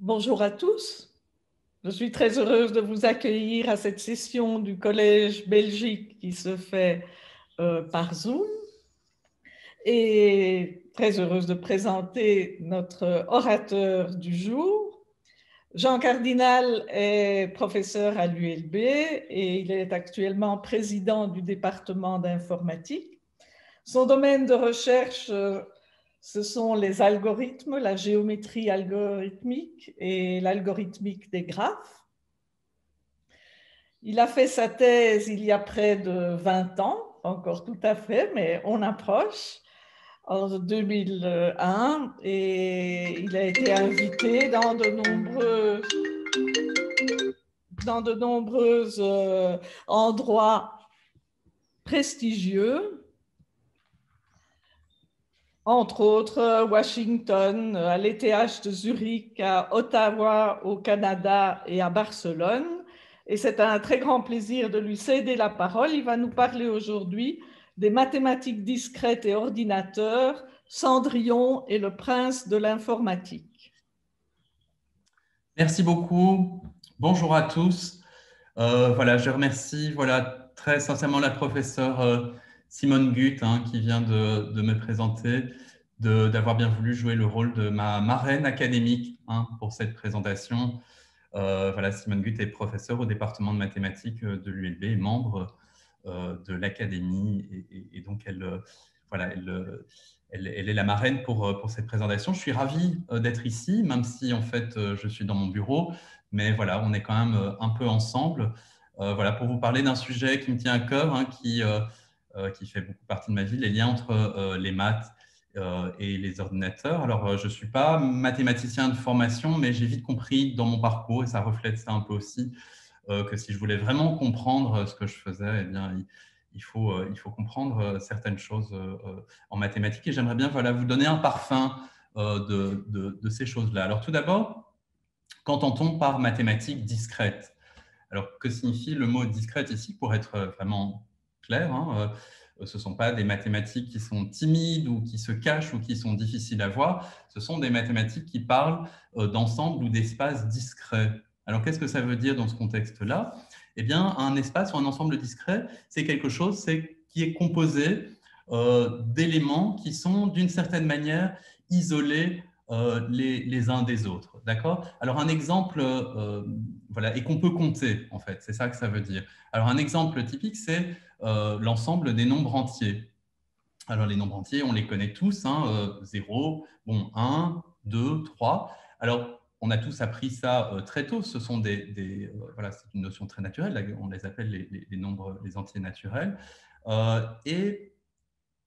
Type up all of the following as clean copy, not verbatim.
Bonjour à tous. Je suis très heureuse de vous accueillir à cette session du Collège Belgique qui se fait par Zoom et très heureuse de présenter notre orateur du jour. Jean Cardinal est professeur à l'ULB et il est actuellement président du département d'informatique. Son domaine de recherche, ce sont les algorithmes, la géométrie algorithmique et l'algorithmique des graphes. Il a fait sa thèse il y a près de 20 ans, pas encore tout à fait, mais on approche, en 2001, et il a été invité dans de nombreux endroits prestigieux, entre autres Washington, à l'ETH de Zurich, à Ottawa au Canada et à Barcelone. Et c'est un très grand plaisir de lui céder la parole. Il va nous parler aujourd'hui des mathématiques discrètes et ordinateurs, Cendrillon et le prince de l'informatique. Merci beaucoup. Bonjour à tous. Je remercie très sincèrement la professeure Simone Gutt qui vient de me présenter, d'avoir bien voulu jouer le rôle de ma marraine académique pour cette présentation. Simone Gutt est professeure au département de mathématiques de l'ULB et membre de l'académie. Et donc, elle est la marraine pour cette présentation. Je suis ravi d'être ici, même si en fait je suis dans mon bureau, mais voilà, on est quand même un peu ensemble. Pour vous parler d'un sujet qui me tient à cœur, qui fait beaucoup partie de ma vie, les liens entre les maths et les ordinateurs. Alors, je ne suis pas mathématicien de formation, mais j'ai vite compris dans mon parcours, et ça reflète ça un peu aussi, que si je voulais vraiment comprendre ce que je faisais, eh bien, il faut comprendre certaines choses en mathématiques. Et j'aimerais bien vous donner un parfum de ces choses-là. Alors, tout d'abord, qu'entend-on par mathématiques discrètes? Alors, que signifie le mot discrète ici, pour être vraiment clair, ce ne sont pas des mathématiques qui sont timides ou qui se cachent ou qui sont difficiles à voir. Ce sont des mathématiques qui parlent d'ensemble ou d'espaces discrets. Alors, qu'est-ce que ça veut dire dans ce contexte-là? Eh bien, un espace ou un ensemble discret, c'est quelque chose qui est composé d'éléments qui sont d'une certaine manière isolés les uns des autres. D'accord? Alors, un exemple, et qu'on peut compter, en fait, c'est ça que ça veut dire. Alors, un exemple typique, c'est l'ensemble des nombres entiers. Alors, les nombres entiers, on les connaît tous, 0, 1, 2, 3. Alors, on a tous appris ça très tôt. Ce sont c'est une notion très naturelle. On les appelle les nombres, les entiers naturels. Et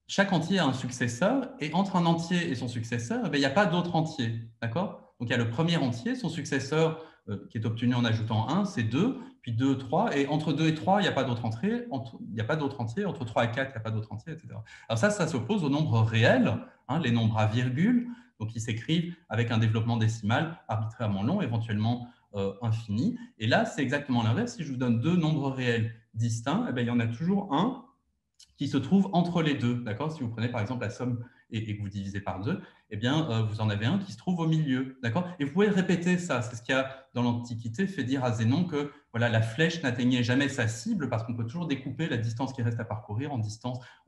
chaque entier a un successeur, et entre un entier et son successeur, il n'y a pas d'autre entier. D'accord? Donc, il y a le premier entier, son successeur qui est obtenu en ajoutant 1, c'est 2, puis 2, 3, et entre 2 et 3, il n'y a pas d'autre entier, il n'y a pas d'autre entier, entre 3 et 4, il n'y a pas d'autre entier, etc. Alors ça s'oppose aux nombres réels, les nombres à virgule, donc qui s'écrivent avec un développement décimal arbitrairement long, éventuellement infini. Et là, c'est exactement l'inverse. Si je vous donne deux nombres réels distincts, il y en a toujours un qui se trouve entre les deux. D'accord? Si vous prenez par exemple la somme et que vous divisez par 2, eh bien, vous en avez un qui se trouve au milieu. D'accord? Et vous pouvez répéter ça. C'est ce qui a, dans l'Antiquité, fait dire à Zénon que la flèche n'atteignait jamais sa cible parce qu'on peut toujours découper la distance qui reste à parcourir en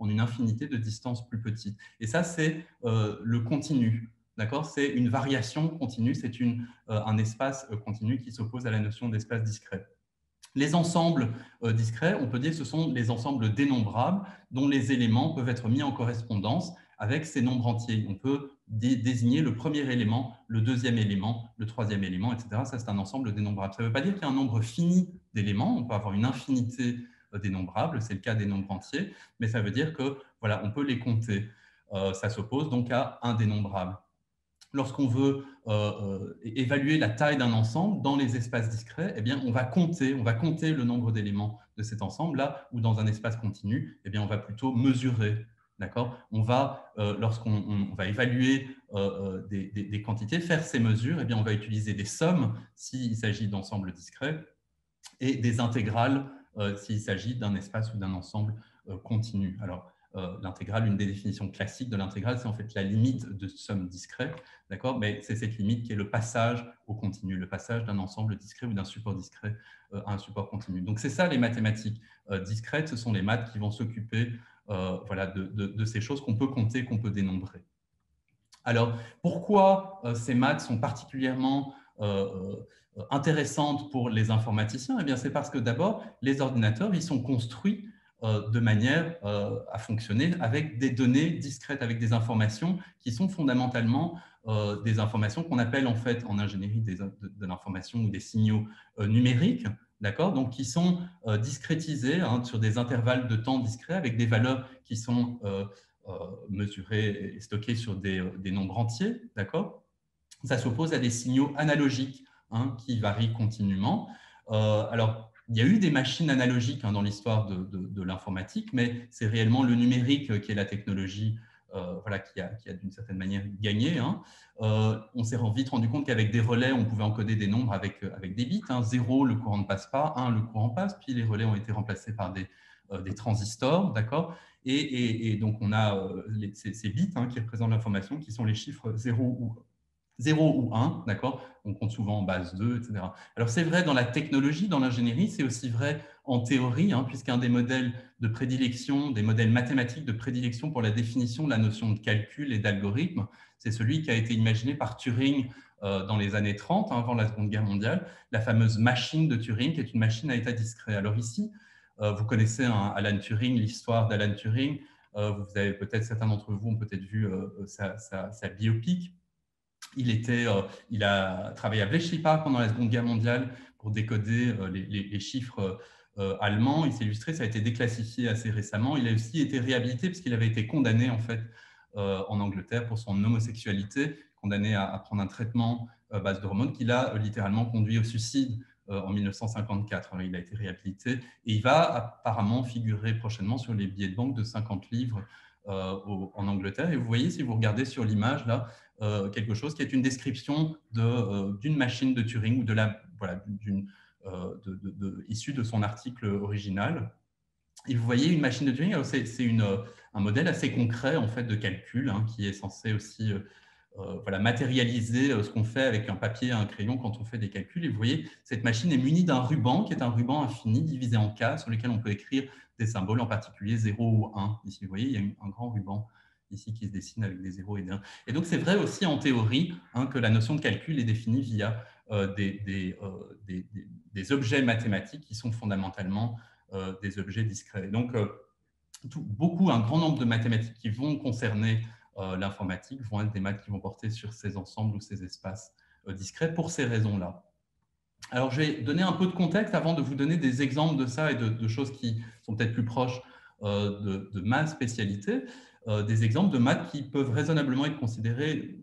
une infinité de distances plus petites. Et ça, c'est le continu. D'accord? C'est une variation continue, c'est un espace continu qui s'oppose à la notion d'espace discret. Les ensembles discrets, on peut dire que ce sont les ensembles dénombrables dont les éléments peuvent être mis en correspondance avec ces nombres entiers. On peut désigner le premier élément, le deuxième élément, le troisième élément, etc. Ça, c'est un ensemble dénombrable. Ça ne veut pas dire qu'il y a un nombre fini d'éléments. On peut avoir une infinité dénombrable, c'est le cas des nombres entiers, mais ça veut dire que on peut les compter. Ça s'oppose donc à indénombrable. Lorsqu'on veut évaluer la taille d'un ensemble dans les espaces discrets, eh bien, on va compter le nombre d'éléments de cet ensemble-là, ou dans un espace continu, eh bien, on va plutôt mesurer. D'accord? Lorsqu'on va évaluer des quantités, faire ces mesures, eh bien, on va utiliser des sommes s'il s'agit d'ensembles discrets et des intégrales s'il s'agit d'un espace ou d'un ensemble continu. Alors, l'intégrale, une des définitions classiques de l'intégrale, c'est en fait la limite de somme discrète, d'accord? Mais c'est cette limite qui est le passage au continu, le passage d'un ensemble discret ou d'un support discret à un support continu. Donc, c'est ça les mathématiques discrètes, ce sont les maths qui vont s'occuper voilà, de ces choses qu'on peut compter, qu'on peut dénombrer. Alors, pourquoi ces maths sont particulièrement intéressantes pour les informaticiens? Eh bien, c'est parce que d'abord, les ordinateurs, ils sont construits de manière à fonctionner avec des données discrètes, avec des informations qui sont fondamentalement des informations qu'on appelle en fait en ingénierie de l'information ou des signaux numériques, d'accord? Donc, qui sont discrétisés sur des intervalles de temps discrets avec des valeurs qui sont mesurés et stockés sur des nombres entiers, d'accord? Ça s'oppose à des signaux analogiques qui varient continuellement. Alors, il y a eu des machines analogiques dans l'histoire de l'informatique, mais c'est réellement le numérique qui est la technologie voilà, qui a d'une certaine manière gagné. On s'est vite rendu compte qu'avec des relais, on pouvait encoder des nombres avec des bits. 0, le courant ne passe pas, 1, le courant passe, puis les relais ont été remplacés par des transistors, d'accord? Et donc, on a ces bits qui représentent l'information, qui sont les chiffres 0 ou 1, d'accord? On compte souvent en base 2, etc. Alors, c'est vrai dans la technologie, dans l'ingénierie, c'est aussi vrai en théorie, puisqu'un des modèles de prédilection, des modèles mathématiques de prédilection pour la définition de la notion de calcul et d'algorithme, c'est celui qui a été imaginé par Turing dans les années 30, avant la Seconde Guerre mondiale, la fameuse machine de Turing, qui est une machine à état discret. Alors ici, vous connaissez Alan Turing, l'histoire d'Alan Turing. Vous avez peut-être, certains d'entre vous ont peut-être vu sa biopic. Il a travaillé à Bletchley Park pendant la Seconde Guerre mondiale pour décoder les chiffres allemands. Il s'est illustré, ça a été déclassifié assez récemment. Il a aussi été réhabilité parce qu'il avait été condamné en fait en Angleterre pour son homosexualité, condamné à prendre un traitement à base d'hormones qui l'a littéralement conduit au suicide en 1954. Alors, il a été réhabilité et il va apparemment figurer prochainement sur les billets de banque de 50 livres en Angleterre. Et vous voyez, si vous regardez sur l'image là, quelque chose qui est une description d'une machine de Turing ou issue de son article original. Et vous voyez une machine de Turing, c'est un modèle assez concret en fait de calcul qui est censé aussi matérialiser ce qu'on fait avec un papier et un crayon quand on fait des calculs. Et vous voyez, cette machine est munie d'un ruban qui est un ruban infini divisé en cas sur lequel on peut écrire des symboles, en particulier 0 ou 1. Ici, vous voyez, il y a un grand ruban ici qui se dessine avec des 0 et des 1. Et donc, c'est vrai aussi en théorie que la notion de calcul est définie via des objets mathématiques qui sont fondamentalement des objets discrets. Donc, un grand nombre de mathématiques qui vont concerner l'informatique vont être des maths qui vont porter sur ces ensembles ou ces espaces discrets pour ces raisons-là. Alors, je vais donner un peu de contexte avant de vous donner des exemples de ça et de choses qui sont peut-être plus proches de ma spécialité, des exemples de maths qui peuvent raisonnablement être considérés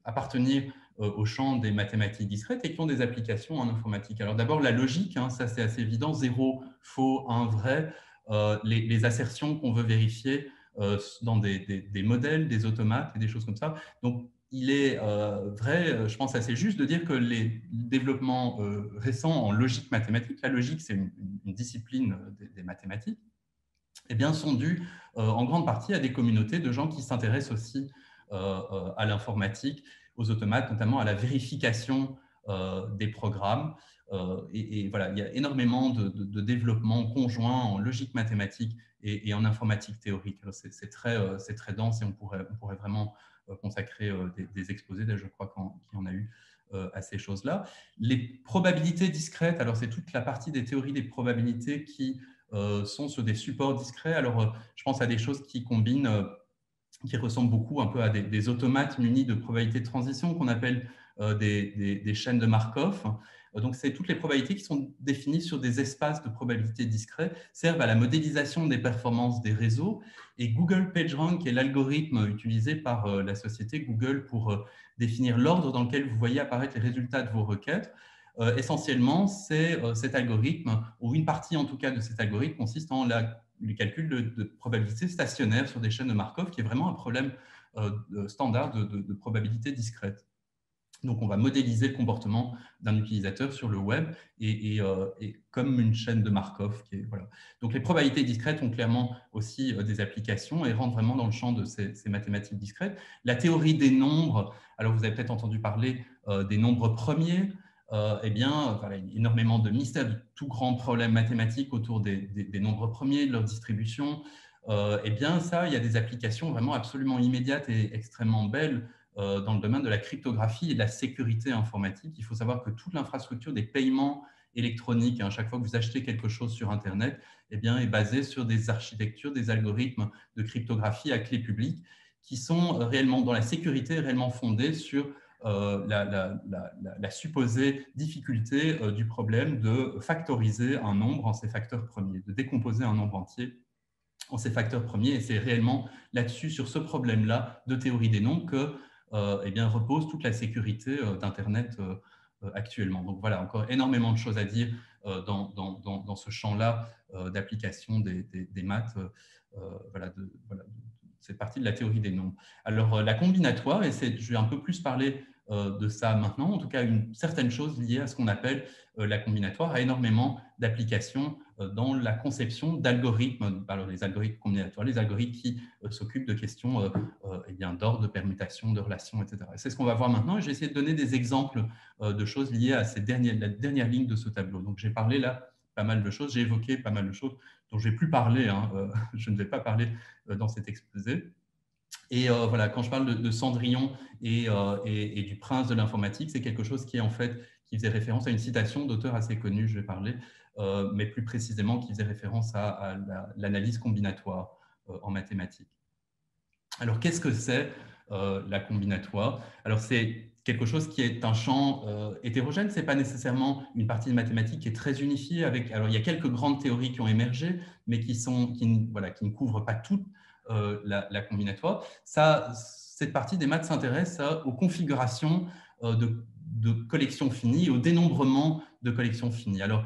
appartenir au champ des mathématiques discrètes et qui ont des applications en informatique. Alors d'abord, la logique, ça c'est assez évident, 0, faux, 1, vrai, les assertions qu'on veut vérifier dans des modèles, des automates et des choses comme ça. Donc, il est vrai, je pense assez juste de dire que les développements récents en logique mathématique, la logique c'est une discipline des mathématiques, eh bien, sont dus en grande partie à des communautés de gens qui s'intéressent aussi à l'informatique, aux automates, notamment à la vérification des programmes. Et voilà, il y a énormément de développement conjoint en logique mathématique et en informatique théorique. C'est très dense et on pourrait vraiment consacrer des exposés, je crois qu'il y en a eu à ces choses-là. Les probabilités discrètes, alors c'est toute la partie des théories des probabilités qui sont sur des supports discrets. Alors, je pense à des choses qui combinent, qui ressemblent beaucoup un peu à des automates munis de probabilités de transition qu'on appelle des chaînes de Markov. Donc, c'est toutes les probabilités qui sont définies sur des espaces de probabilité discrets, servent à la modélisation des performances des réseaux. Et Google PageRank est l'algorithme utilisé par la société Google pour définir l'ordre dans lequel vous voyez apparaître les résultats de vos requêtes. Essentiellement, c'est cet algorithme, ou une partie en tout cas de cet algorithme, consiste en le calcul de probabilité stationnaire sur des chaînes de Markov, qui est vraiment un problème standard de probabilité discrète. Donc, on va modéliser le comportement d'un utilisateur sur le web et comme une chaîne de Markov. Voilà. Donc, les probabilités discrètes ont clairement aussi des applications et rentrent vraiment dans le champ de ces mathématiques discrètes. La théorie des nombres, alors vous avez peut-être entendu parler des nombres premiers. Eh bien, voilà, il y a énormément de mystères, de tout grands problèmes mathématiques autour des nombres premiers, de leur distribution. Eh bien, ça, il y a des applications vraiment absolument immédiates et extrêmement belles dans le domaine de la cryptographie et de la sécurité informatique. Il faut savoir que toute l'infrastructure des paiements électroniques, à chaque fois que vous achetez quelque chose sur Internet, eh bien, est basée sur des architectures, des algorithmes de cryptographie à clé publique qui sont réellement, dans la sécurité, réellement fondés sur la supposée difficulté du problème de factoriser un nombre en ses facteurs premiers, de décomposer un nombre entier en ses facteurs premiers. Et c'est réellement là-dessus, sur ce problème-là de théorie des nombres, que eh bien, repose toute la sécurité d'Internet actuellement. Donc voilà, encore énormément de choses à dire dans ce champ-là d'application des maths. Voilà, c'est partie de la théorie des nombres. Alors, la combinatoire, et je vais un peu plus parler de ça maintenant, en tout cas une certaine chose liée à ce qu'on appelle la combinatoire, a énormément d'applications dans la conception d'algorithmes, alors les algorithmes combinatoires, les algorithmes qui s'occupent de questions eh bien, d'ordre, de permutation, de relations, etc. C'est ce qu'on va voir maintenant, et j'ai essayé de donner des exemples de choses liées à la dernière ligne de ce tableau. Donc, j'ai parlé là pas mal de choses, j'ai évoqué pas mal de choses dont je ne vais plus parler, je ne vais pas parler dans cet exposé. Et voilà, quand je parle de Cendrillon et du prince de l'informatique, c'est quelque chose qui faisait référence à une citation d'auteur assez connu, je vais parler, mais plus précisément qui faisait référence à l'analyse combinatoire en mathématiques. Alors, qu'est-ce que c'est la combinatoire? Alors, c'est quelque chose qui est un champ hétérogène. Ce n'est pas nécessairement une partie de mathématiques qui est très unifiée. Alors, il y a quelques grandes théories qui ont émergé, mais qui ne couvrent pas toute la combinatoire. Cette partie des maths s'intéresse aux configurations de collections finies, au dénombrement de collections finies. Alors,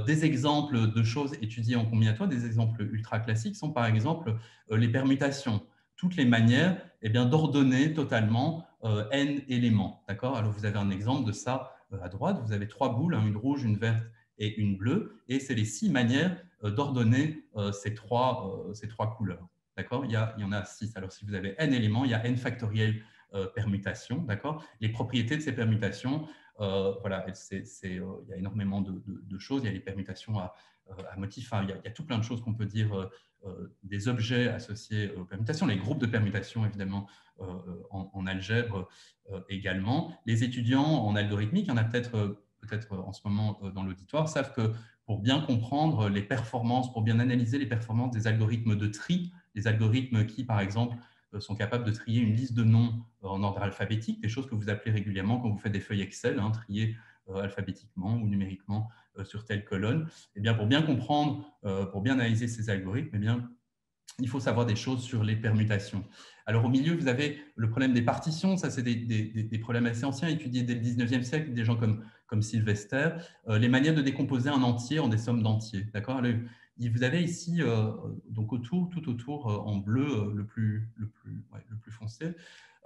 des exemples de choses étudiées en combinatoire, des exemples ultra classiques sont par exemple les permutations, toutes les manières d'ordonner totalement n éléments. Alors, vous avez un exemple de ça à droite. Vous avez 3 boules, une rouge, une verte et une bleue, et c'est les 6 manières d'ordonner ces trois couleurs. Il y en a 6. Alors, si vous avez n éléments, il y a n factoriel permutations. Les propriétés de ces permutations, voilà, il y a énormément de choses. Il y a les permutations à motifs. Il y a tout plein de choses qu'on peut dire, des objets associés aux permutations, les groupes de permutations, évidemment, en algèbre également. Les étudiants en algorithmique, il y en a peut-être en ce moment dans l'auditoire, savent que pour bien comprendre les performances, pour bien analyser les performances des algorithmes de tri, les algorithmes qui, par exemple, sont capables de trier une liste de noms en ordre alphabétique, des choses que vous appelez régulièrement quand vous faites des feuilles Excel, trier alphabétiquement ou numériquement sur telle colonne. Eh bien, pour bien comprendre, pour bien analyser ces algorithmes, eh bien, il faut savoir des choses sur les permutations. Alors, au milieu, vous avez le problème des partitions. Ça, c'est des problèmes assez anciens, étudiés dès le 19e siècle, des gens comme Sylvester. Les manières de décomposer un entier en des sommes d'entiers. Vous avez ici, donc tout autour, en bleu le plus foncé,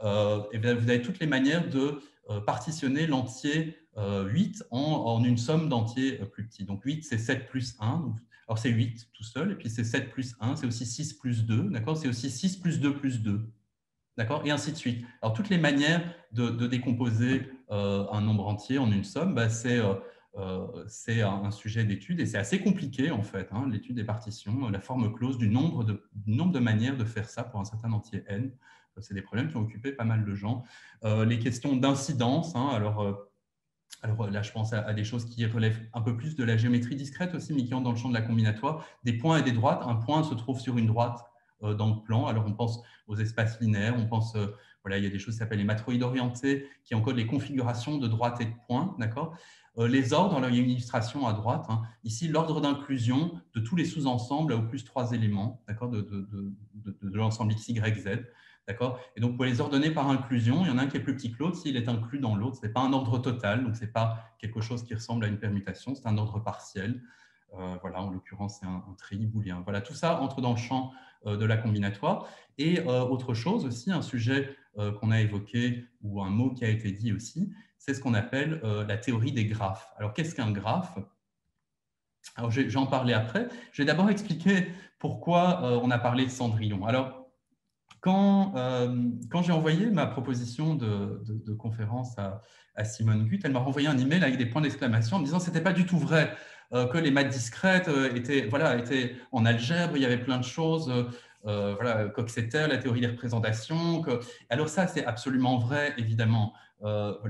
et bien, vous avez toutes les manières de partitionner l'entier 8 en une somme d'entiers plus petits. Donc, 8, c'est 7 plus 1. Alors, c'est 8 tout seul, et puis c'est 7 plus 1, c'est aussi 6 plus 2, c'est aussi 6 plus 2 plus 2, et ainsi de suite. Alors, toutes les manières de décomposer un nombre entier en une somme, c'est un sujet d'étude, et c'est assez compliqué, en fait, l'étude des partitions, la forme close du nombre de manières de faire ça pour un certain entier n. C'est des problèmes qui ont occupé pas mal de gens. Les questions d'incidence, alors là, je pense à des choses qui relèvent un peu plus de la géométrie discrète aussi, mais qui entrent dans le champ de la combinatoire. Des points et des droites. Un point se trouve sur une droite dans le plan. Alors, on pense aux espaces linéaires. On pense, il y a des choses qui s'appellent les matroïdes orientées, qui encodent les configurations de droite et de points. Les ordres, alors il y a une illustration à droite. Ici, l'ordre d'inclusion de tous les sous-ensembles au plus 3 éléments, de l'ensemble x, y, z. Et donc, pour les ordonner par inclusion, il y en a un qui est plus petit que l'autre. S'il est inclus dans l'autre, ce n'est pas un ordre total, donc ce n'est pas quelque chose qui ressemble à une permutation, c'est un ordre partiel. Voilà, en l'occurrence, c'est un treillis booléen. Voilà, tout ça entre dans le champ de la combinatoire. Et autre chose aussi, un sujet qu'on a évoqué ou un mot qui a été dit aussi, c'est ce qu'on appelle la théorie des graphes. Alors, qu'est-ce qu'un graphe? Alors, je vais en parler après. Je vais d'abord expliquer pourquoi on a parlé de Cendrillon. Alors, quand j'ai envoyé ma proposition de conférence à Simone Gutt, elle m'a renvoyé un email avec des points d'exclamation en me disant que ce n'était pas du tout vrai, que les maths discrètes étaient en algèbre, il y avait plein de choses, voilà, Coxeter, la théorie des représentations. Alors ça, c'est absolument vrai, évidemment.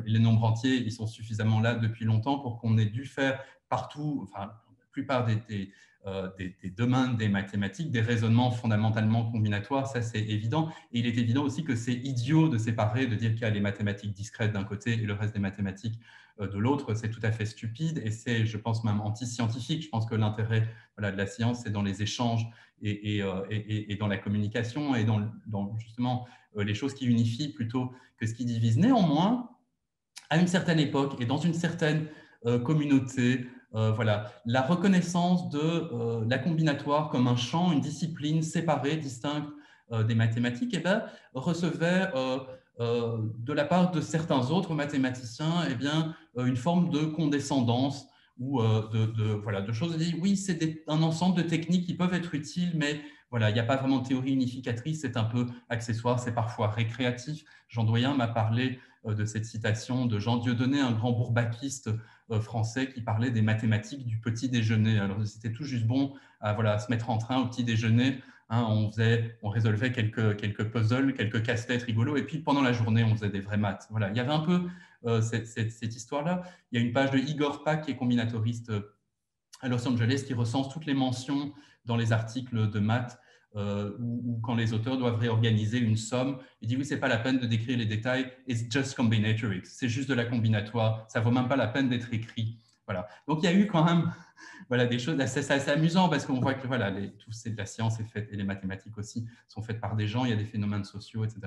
Les nombres entiers, ils sont suffisamment là depuis longtemps pour qu'on ait dû faire partout, enfin, la plupart des domaines des mathématiques, des raisonnements fondamentalement combinatoires, ça c'est évident. Et il est évident aussi que c'est idiot de séparer, de dire qu'il y a les mathématiques discrètes d'un côté et le reste des mathématiques de l'autre. C'est tout à fait stupide et c'est, je pense, même anti-scientifique. Je pense que l'intérêt de la science, c'est dans les échanges et dans la communication et dans justement les choses qui unifient plutôt que ce qui divise. Néanmoins, à une certaine époque et dans une certaine communauté, voilà, la reconnaissance de la combinatoire comme un champ, une discipline séparée, distincte des mathématiques, eh ben, recevait de la part de certains autres mathématiciens eh bien, une forme de condescendance ou voilà, de choses. Oui, c'est un ensemble de techniques qui peuvent être utiles, mais voilà, il n'y a pas vraiment de théorie unificatrice, c'est un peu accessoire, c'est parfois récréatif. Jean Doyen m'a parlé de cette citation de Jean Dieudonné, un grand bourbakiste français qui parlait des mathématiques du petit déjeuner. Alors, c'était tout juste bon à voilà, se mettre en train au petit déjeuner. Hein, on résolvait quelques puzzles, quelques casse-têtes rigolos, et puis pendant la journée, on faisait des vraies maths. Voilà, il y avait un peu cette histoire-là. Il y a une page de Igor Pak, qui est combinatoriste à Los Angeles, qui recense toutes les mentions dans les articles de maths ou quand les auteurs doivent réorganiser une somme. Il dit oui, c'est pas la peine de décrire les détails, it's just combinatorics, c'est juste de la combinatoire, ça vaut même pas la peine d'être écrit. Voilà. Donc il y a eu quand même voilà, des choses c'est assez amusant parce qu'on voit que voilà, tout c'est de la science est faite, et les mathématiques aussi sont faites par des gens, il y a des phénomènes sociaux, etc.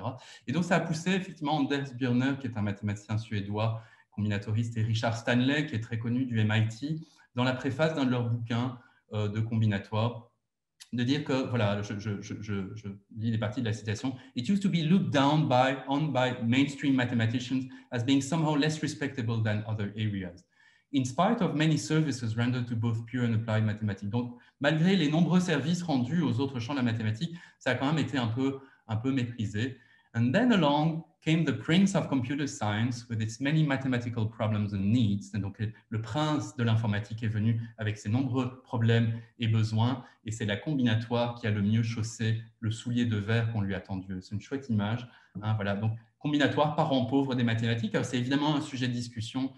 Et donc ça a poussé effectivement Anders Björner, qui est un mathématicien suédois, combinatoriste, et Richard Stanley, qui est très connu du MIT, dans la préface d'un de leurs bouquins de combinatoire, de dire que, voilà, je lis les parties de la citation, It used to be looked down on by mainstream mathematicians as being somehow less respectable than other areas, in spite of many services rendered to both pure and applied mathematics. Donc, malgré les nombreux services rendus aux autres champs de la mathématique, ça a quand même été un peu méprisé. And then along came the prince of computer science with its many mathematical problems and needs. Et donc, le prince de l'informatique est venu avec ses nombreux problèmes et besoins, et c'est la combinatoire qui a le mieux chaussé le soulier de verre qu'on lui a tendu. C'est une chouette image. Hein, voilà. Donc, combinatoire, parent pauvre des mathématiques. C'est évidemment un sujet de discussion,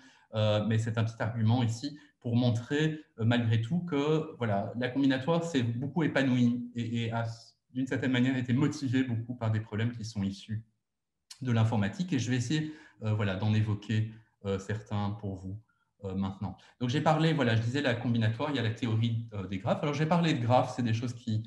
mais c'est un petit argument ici pour montrer malgré tout que voilà, la combinatoire s'est beaucoup épanouie et a d'une certaine manière été motivée beaucoup par des problèmes qui sont issus de l'informatique, et je vais essayer voilà, d'en évoquer certains pour vous maintenant. Donc j'ai parlé, voilà, je disais la combinatoire, il y a la théorie des graphes. Alors j'ai parlé de graphes, c'est des choses qui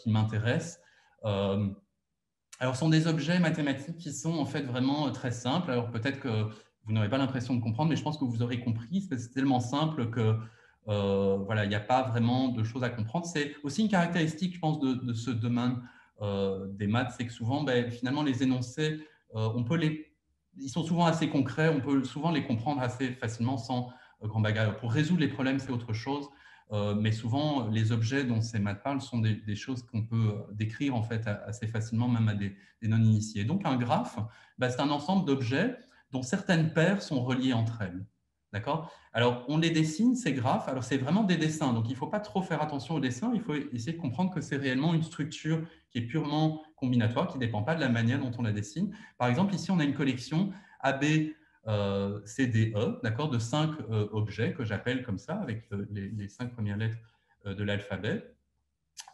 m'intéressent. Alors ce sont des objets mathématiques qui sont en fait vraiment très simples. Alors peut-être que vous n'aurez pas l'impression de comprendre, mais je pense que vous aurez compris, c'est tellement simple que voilà, il n'y a pas vraiment de choses à comprendre. C'est aussi une caractéristique, je pense, de ce domaine des maths, c'est que souvent, ben, finalement, les énoncés, ils sont souvent assez concrets, on peut souvent les comprendre assez facilement sans grand bagage. Pour résoudre les problèmes, c'est autre chose, mais souvent, les objets dont ces maths parlent sont des choses qu'on peut décrire en fait assez facilement, même à des non-initiés. Donc, un graphe, ben, c'est un ensemble d'objets dont certaines paires sont reliées entre elles. D'accord? Alors, on les dessine, ces graphes. Alors, c'est vraiment des dessins. Donc, il ne faut pas trop faire attention aux dessins. Il faut essayer de comprendre que c'est réellement une structure qui est purement combinatoire, qui ne dépend pas de la manière dont on la dessine. Par exemple, ici, on a une collection AB, C, D, E, d'accord, de 5 objets que j'appelle comme ça, avec les 5 premières lettres de l'alphabet.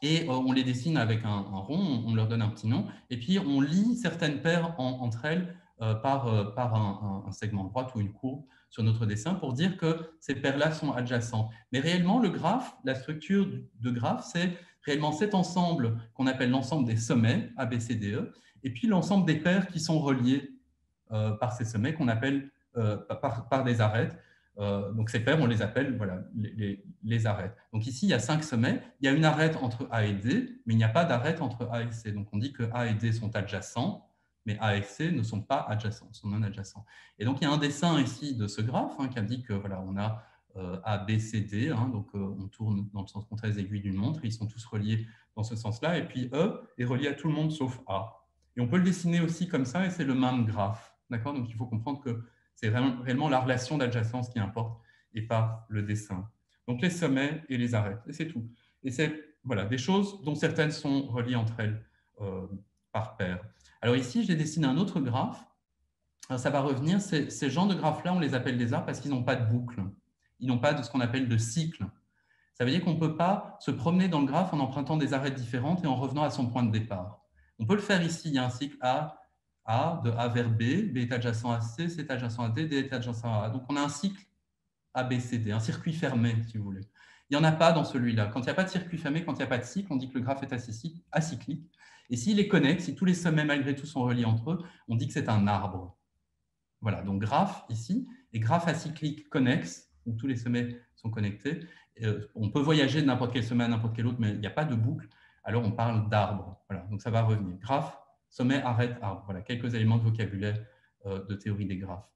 Et on les dessine avec un rond, on leur donne un petit nom, et puis on lie certaines paires entre elles par un segment de droite ou une courbe sur notre dessin pour dire que ces paires-là sont adjacentes. Mais réellement, le graphe, la structure de graphe, c'est réellement cet ensemble qu'on appelle l'ensemble des sommets, A, B, C, D, E, et puis l'ensemble des paires qui sont reliées par ces sommets qu'on appelle par des arêtes. Donc ces paires, on les appelle voilà, les arêtes. Donc ici, il y a 5 sommets. Il y a une arête entre A et D, mais il n'y a pas d'arête entre A et C. Donc on dit que A et D sont adjacents, mais A et C ne sont pas adjacents, sont non adjacents. Et donc il y a un dessin ici de ce graphe qui indique que voilà, on a A, B, C, D. Donc on tourne dans le sens contraire des aiguilles d'une montre. Ils sont tous reliés dans ce sens-là. Et puis E est relié à tout le monde sauf A. Et on peut le dessiner aussi comme ça, et c'est le même graphe. D'accord? Donc il faut comprendre que c'est réellement la relation d'adjacence qui importe et pas le dessin. Donc les sommets et les arêtes, et c'est tout. Et c'est voilà, des choses dont certaines sont reliées entre elles par paire. Alors ici, j'ai dessiné un autre graphe. Alors, ça va revenir, ces genres de graphes-là, on les appelle des arbres parce qu'ils n'ont pas de boucle. Ils n'ont pas de ce qu'on appelle de cycle. Ça veut dire qu'on ne peut pas se promener dans le graphe en empruntant des arêtes différentes et en revenant à son point de départ. On peut le faire ici, il y a un cycle A, de A vers B, B est adjacent à C, C est adjacent à D, D est adjacent à A. Donc on a un cycle A, B, C, D, un circuit fermé, si vous voulez. Il n'y en a pas dans celui-là. Quand il n'y a pas de circuit fermé, quand il n'y a pas de cycle, on dit que le graphe est acyclique. Et s'il est connexe, si tous les sommets malgré tout sont reliés entre eux, on dit que c'est un arbre. Voilà, donc graphe ici, et graphe acyclique connexe, où tous les sommets sont connectés. On peut voyager de n'importe quel sommet à n'importe quel autre, mais il n'y a pas de boucle. Alors on parle d'arbre. Voilà, donc ça va revenir. Graphe, sommet, arête, arbre. Voilà, quelques éléments de vocabulaire de théorie des graphes.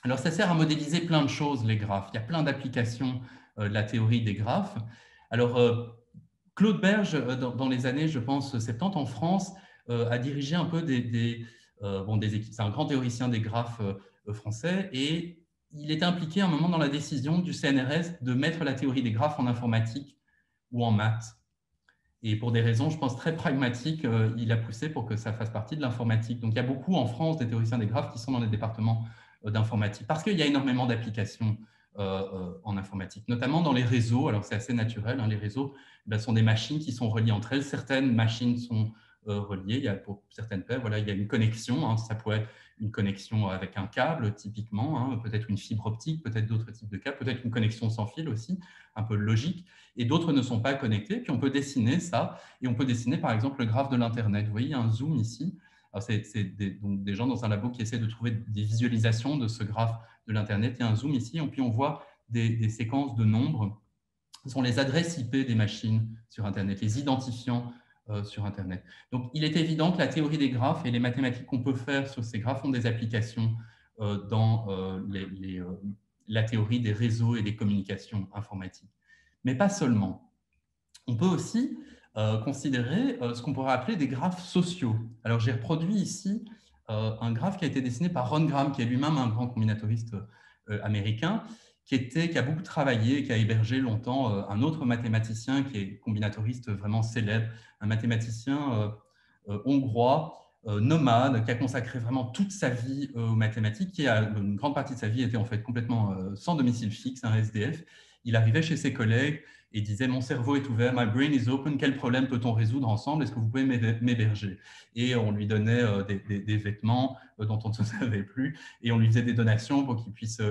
Alors ça sert à modéliser plein de choses, les graphes. Il y a plein d'applications de la théorie des graphes. Alors Claude Berge, dans les années, je pense, 70 en France, a dirigé un peu des équipes. C'est un grand théoricien des graphes français et il était impliqué à un moment dans la décision du CNRS de mettre la théorie des graphes en informatique ou en maths. Et pour des raisons, je pense, très pragmatiques, il a poussé pour que ça fasse partie de l'informatique. Donc il y a beaucoup en France des théoriciens des graphes qui sont dans les départements d'informatique parce qu'il y a énormément d'applications en informatique, notamment dans les réseaux. Alors c'est assez naturel, les réseaux sont des machines qui sont reliées entre elles. Certaines machines sont reliées, il y a pour certaines paires, voilà, il y a une connexion, ça pourrait être une connexion avec un câble typiquement, peut-être une fibre optique, peut-être d'autres types de câbles, peut-être une connexion sans fil aussi, un peu logique, et d'autres ne sont pas connectés. Puis on peut dessiner ça, et on peut dessiner par exemple le graphe de l'Internet. Vous voyez, il y a un zoom ici. C'est des gens dans un labo qui essaient de trouver des visualisations de ce graphe de l'Internet. Il y a un zoom ici, et puis on voit des séquences de nombres. Ce sont les adresses IP des machines sur Internet, les identifiants sur Internet. Donc, il est évident que la théorie des graphes et les mathématiques qu'on peut faire sur ces graphes ont des applications dans la théorie des réseaux et des communications informatiques. Mais pas seulement. On peut aussi considérer ce qu'on pourrait appeler des graphes sociaux. Alors, j'ai reproduit ici un graphe qui a été dessiné par Ron Graham, qui est lui-même un grand combinatoriste américain, qui a beaucoup travaillé, qui a hébergé longtemps un autre mathématicien qui est combinatoriste vraiment célèbre, un mathématicien hongrois, nomade, qui a consacré vraiment toute sa vie aux mathématiques, qui a une grande partie de sa vie était en fait complètement sans domicile fixe, un SDF. Il arrivait chez ses collègues et disait « Mon cerveau est ouvert, my brain is open, quel problème peut-on résoudre ensemble? Est-ce que vous pouvez m'héberger ?» Et on lui donnait des vêtements dont on ne se savait plus, et on lui faisait des donations pour qu'il puisse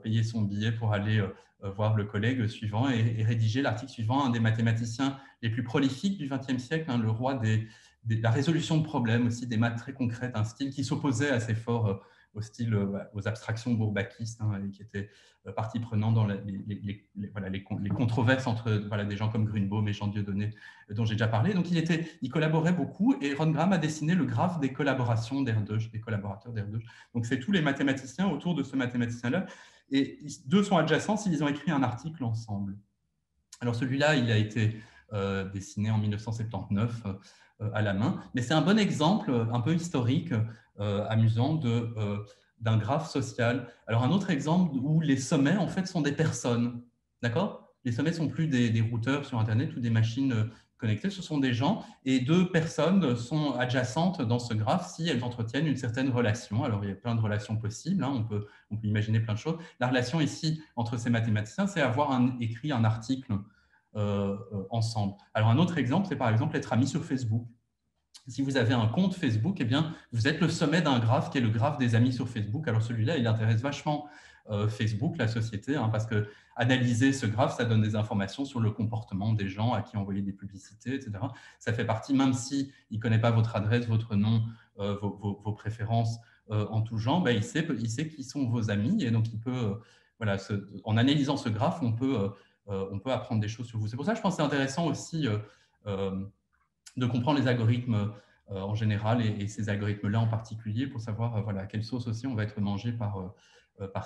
payer son billet pour aller voir le collègue suivant et rédiger l'article suivant, un des mathématiciens les plus prolifiques du XXe siècle, le roi de la résolution de problèmes, aussi des maths très concrètes, un style qui s'opposait assez fort au style, aux abstractions bourbakistes, et qui était partie prenante dans les controverses entre des gens comme Grunbaum et Jean Dieudonné, dont j'ai déjà parlé. Donc, il collaborait beaucoup, et Ron Graham a dessiné le graphe des collaborations d'Erdős, des collaborateurs d'Erdős. Donc, c'est tous les mathématiciens autour de ce mathématicien-là, et deux sont adjacents s'ils ont écrit un article ensemble. Alors, celui-là, il a été dessiné en 1979 à la main, mais c'est un bon exemple, un peu historique, amusant, d'un graphe social. Alors, un autre exemple où les sommets, en fait, sont des personnes. D'accord? Les sommets ne sont plus des routeurs sur Internet ou des machines connectées, ce sont des gens, et deux personnes sont adjacentes dans ce graphe si elles entretiennent une certaine relation. Alors, il y a plein de relations possibles, on peut imaginer plein de choses. La relation ici entre ces mathématiciens, c'est avoir écrit un article ensemble. Alors, un autre exemple, c'est par exemple être ami sur Facebook. Si vous avez un compte Facebook, eh bien, vous êtes le sommet d'un graphe qui est le graphe des amis sur Facebook. Alors celui-là, il intéresse vachement Facebook, la société, parce que analyser ce graphe, ça donne des informations sur le comportement des gens à qui envoyer des publicités, etc. Ça fait partie, même s'il ne connaît pas votre adresse, votre nom, vos préférences en tout genre, ben, il sait qui sont vos amis et donc il peut, voilà, en analysant ce graphe, on peut apprendre des choses sur vous. C'est pour ça que je pense que c'est intéressant aussi de comprendre les algorithmes en général et ces algorithmes-là en particulier pour savoir voilà, à quelle sauce aussi on va être mangé par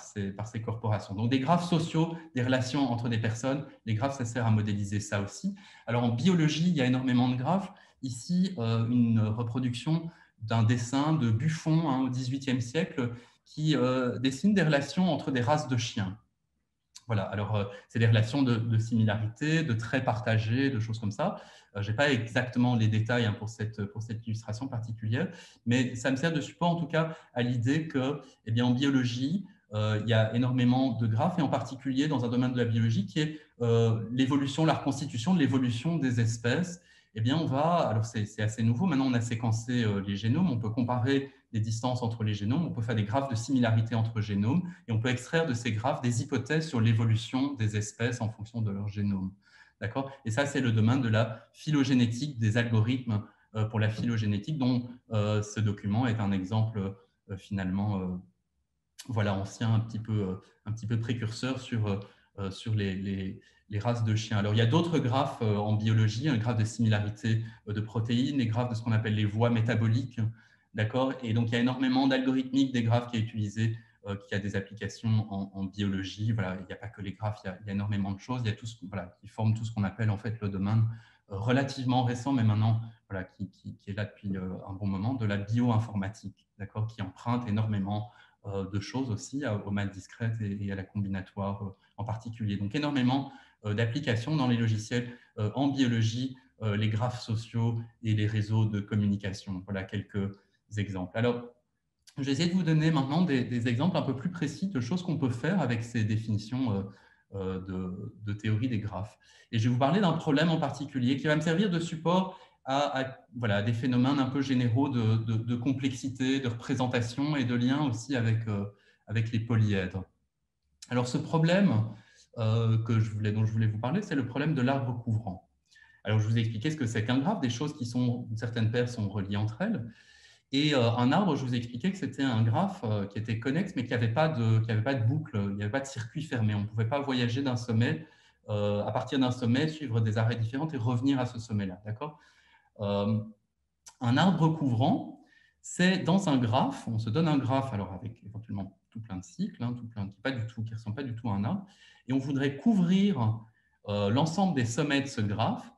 ces corporations. Donc des graphes sociaux, des relations entre des personnes, les graphes, ça sert à modéliser ça aussi. Alors en biologie, il y a énormément de graphes. Ici, une reproduction d'un dessin de Buffon au XVIIIe siècle qui dessine des relations entre des races de chiens. Voilà, alors c'est des relations de similarité, de traits partagés, de choses comme ça. Je n'ai pas exactement les détails pour cette illustration particulière, mais ça me sert de support en tout cas à l'idée que, eh bien, en biologie, il y a énormément de graphes, et en particulier dans un domaine de la biologie qui est l'évolution, la reconstitution de l'évolution des espèces. Eh bien, alors c'est assez nouveau, maintenant on a séquencé les génomes, on peut comparer les distances entre les génomes, on peut faire des graphes de similarité entre génomes, et on peut extraire de ces graphes des hypothèses sur l'évolution des espèces en fonction de leur génome. D'accord ? Et ça, c'est le domaine de la phylogénétique, des algorithmes pour la phylogénétique, dont ce document est un exemple finalement voilà, ancien, un petit peu précurseur sur les races de chiens. Alors, il y a d'autres graphes en biologie, un graphe de similarité de protéines, des graphes de ce qu'on appelle les voies métaboliques, d'accord ? Et donc, il y a énormément d'algorithmique des graphes qui est utilisé, qui a des applications en biologie. Voilà, il n'y a pas que les graphes, il y a énormément de choses. Il y a tout voilà, qui forment tout ce qu'on appelle en fait le domaine relativement récent, mais maintenant voilà, qui est là depuis un bon moment, de la bioinformatique, d'accord ? Qui emprunte énormément de choses aussi, aux mal discrètes et à la combinatoire en particulier. Donc énormément d'applications dans les logiciels en biologie, les graphes sociaux et les réseaux de communication. Voilà quelques exemples. Alors, je vais essayer de vous donner maintenant des exemples un peu plus précis de choses qu'on peut faire avec ces définitions de théorie des graphes. Et je vais vous parler d'un problème en particulier qui va me servir de support voilà, des phénomènes un peu généraux de complexité, de représentation et de lien aussi avec les polyèdres. Alors ce problème dont je voulais vous parler, c'est le problème de l'arbre couvrant. Alors je vous ai expliqué ce que c'est qu'un graphe, des choses qui sont, certaines paires sont reliées entre elles. Et un arbre, je vous ai expliqué que c'était un graphe qui était connexe, mais qui n'avait pas de boucle, il n'y avait pas de circuit fermé. On ne pouvait pas voyager d'un sommet, à partir d'un sommet, suivre des arrêts différents et revenir à ce sommet-là. D'accord ? Un arbre couvrant, c'est dans un graphe, on se donne un graphe, alors avec éventuellement tout plein de cycles, tout plein, qui ne ressemble pas du tout à un arbre, et on voudrait couvrir l'ensemble des sommets de ce graphe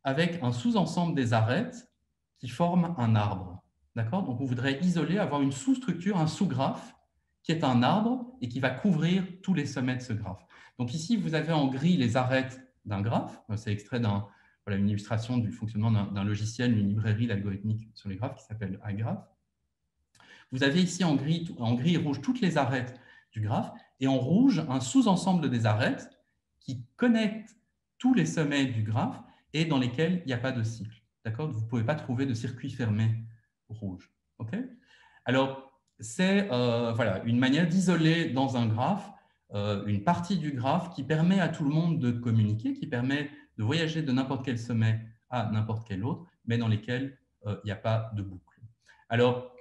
avec un sous-ensemble des arêtes qui forment un arbre. D'accord ? Donc on voudrait isoler, avoir une sous-structure, un sous-graphe qui est un arbre et qui va couvrir tous les sommets de ce graphe. Donc ici, vous avez en gris les arêtes d'un graphe, c'est extrait voilà, une illustration du fonctionnement d'un logiciel, d'une librairie d'algorithmique sur les graphes qui s'appelle iGraph. Vous avez ici en gris et rouge toutes les arêtes du graphe, et en rouge un sous-ensemble des arêtes qui connectent tous les sommets du graphe et dans lesquels il n'y a pas de cycle. D'accord ? Vous ne pouvez pas trouver de circuit fermé rouge. Okay ? Alors, c'est voilà, une manière d'isoler dans un graphe une partie du graphe qui permet à tout le monde de communiquer, qui permet de voyager de n'importe quel sommet à n'importe quel autre, mais dans lesquels il n'y a pas de boucle. Alors,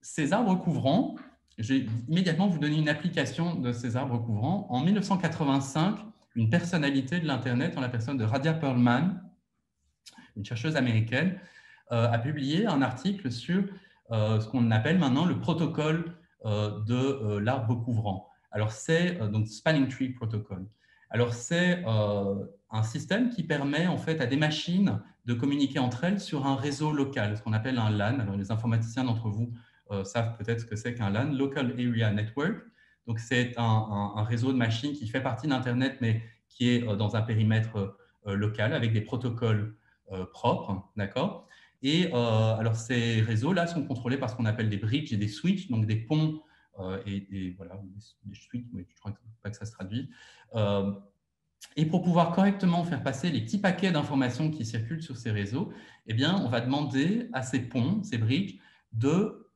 ces arbres couvrants, je vais immédiatement vous donner une application de ces arbres couvrants. En 1985, une personnalité de l'Internet, en la personne de Radia Perlman, une chercheuse américaine, a publié un article sur ce qu'on appelle maintenant le protocole de l'arbre couvrant. Alors, c'est donc Spanning Tree Protocol. Alors, c'est un système qui permet en fait à des machines de communiquer entre elles sur un réseau local, ce qu'on appelle un LAN. Alors, les informaticiens d'entre vous savent peut-être ce que c'est qu'un LAN, Local Area Network. Donc, c'est un réseau de machines qui fait partie d'Internet, mais qui est dans un périmètre local avec des protocoles propres, d'accord ? Et alors, ces réseaux-là sont contrôlés par ce qu'on appelle des bridges et des switches, donc des ponts et voilà, des switches, mais je crois pas que ça se traduit. Et pour pouvoir correctement faire passer les petits paquets d'informations qui circulent sur ces réseaux, eh bien, on va demander à ces ponts, ces bridges,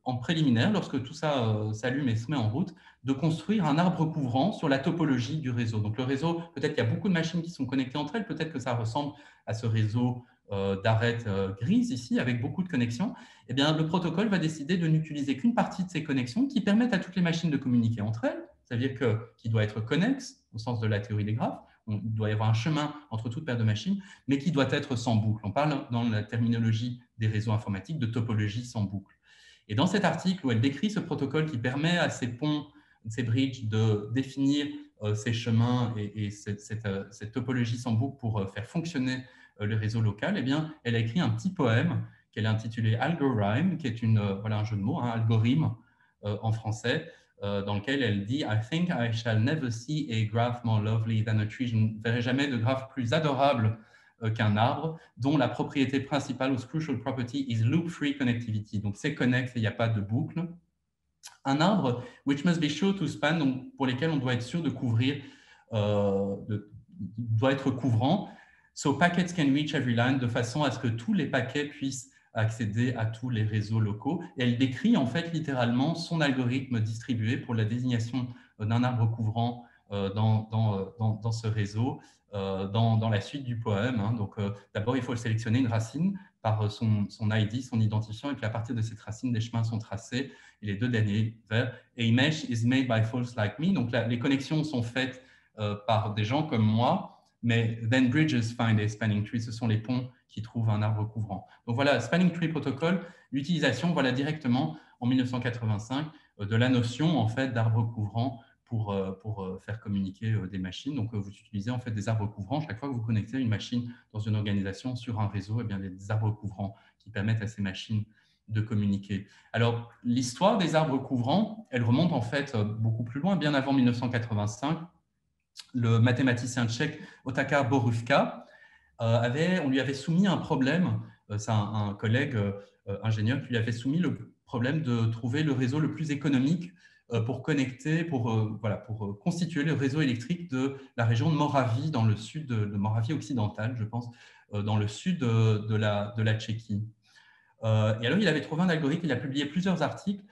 en préliminaire, lorsque tout ça s'allume et se met en route, de construire un arbre couvrant sur la topologie du réseau. Donc le réseau, peut-être qu'il y a beaucoup de machines qui sont connectées entre elles, peut-être que ça ressemble à ce réseau d'arêtes grises ici, avec beaucoup de connexions, eh bien, le protocole va décider de n'utiliser qu'une partie de ces connexions qui permettent à toutes les machines de communiquer entre elles, c'est-à-dire qu'il doit être connexe, au sens de la théorie des graphes, il doit y avoir un chemin entre toute paire de machines, mais qui doit être sans boucle. On parle dans la terminologie des réseaux informatiques de topologie sans boucle. Et dans cet article où elle décrit ce protocole qui permet à ces ponts, ces bridges de définir ces chemins et cette topologie sans boucle pour faire fonctionner le réseau local, eh bien, elle a écrit un petit poème qu'elle a intitulé Algorhyme, qui est voilà, un jeu de mots, hein, algorithme en français, dans lequel elle dit « I think I shall never see a graph more lovely than a tree ». Je ne verrai jamais de graphe plus adorable qu'un arbre, dont la propriété principale, ou crucial property, is loop-free connectivity. Donc, c'est connexe et il n'y a pas de boucle. Un arbre, which must be sure to span, donc pour lesquels on doit être sûr de couvrir, doit être couvrant. So packets can reach every line, de façon à ce que tous les paquets puissent accéder à tous les réseaux locaux. Et elle décrit en fait littéralement son algorithme distribué pour la désignation d'un arbre couvrant dans ce réseau, dans la suite du poème. Hein. Donc d'abord, il faut sélectionner une racine par son ID, son identifiant, et puis à partir de cette racine, des chemins sont tracés. Et les deux derniers vers « A mesh is made by folks like me ». Donc les connexions sont faites par des gens comme moi, mais « then bridges find a spanning tree ». Ce sont les ponts qui trouvent un arbre couvrant. Donc voilà, Spanning Tree Protocol, l'utilisation, voilà directement en 1985 de la notion en fait d'arbre couvrant pour faire communiquer des machines. Donc vous utilisez en fait des arbres couvrants chaque fois que vous connectez une machine dans une organisation sur un réseau, et bien des arbres couvrants qui permettent à ces machines de communiquer. Alors, l'histoire des arbres couvrants, elle remonte en fait beaucoup plus loin, bien avant 1985. Le mathématicien tchèque Otakar Borůvka, on lui avait soumis un problème, c'est un collègue ingénieur qui lui avait soumis le problème de trouver le réseau le plus économique pour connecter, pour constituer le réseau électrique de la région de Moravie, dans le sud de Moravie occidentale, je pense, dans le sud de la Tchéquie. Et alors, il avait trouvé un algorithme, il a publié plusieurs articles.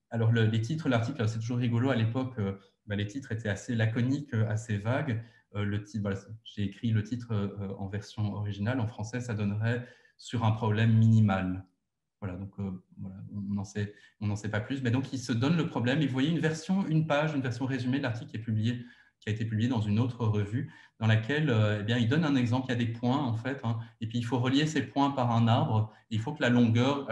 Alors, les titres de l'article, c'est toujours rigolo, à l'époque, les titres étaient assez laconiques, assez vagues. Voilà, j'ai écrit le titre en version originale, en français, ça donnerait « Sur un problème minimal ». Voilà, donc voilà, on n'en sait pas plus. Mais donc, il se donne le problème. Et vous voyez une version résumée de l'article qui a été publié dans une autre revue, dans laquelle eh bien, il donne un exemple. Il y a des points, en fait, hein, et puis il faut relier ces points par un arbre. Et il faut que la longueur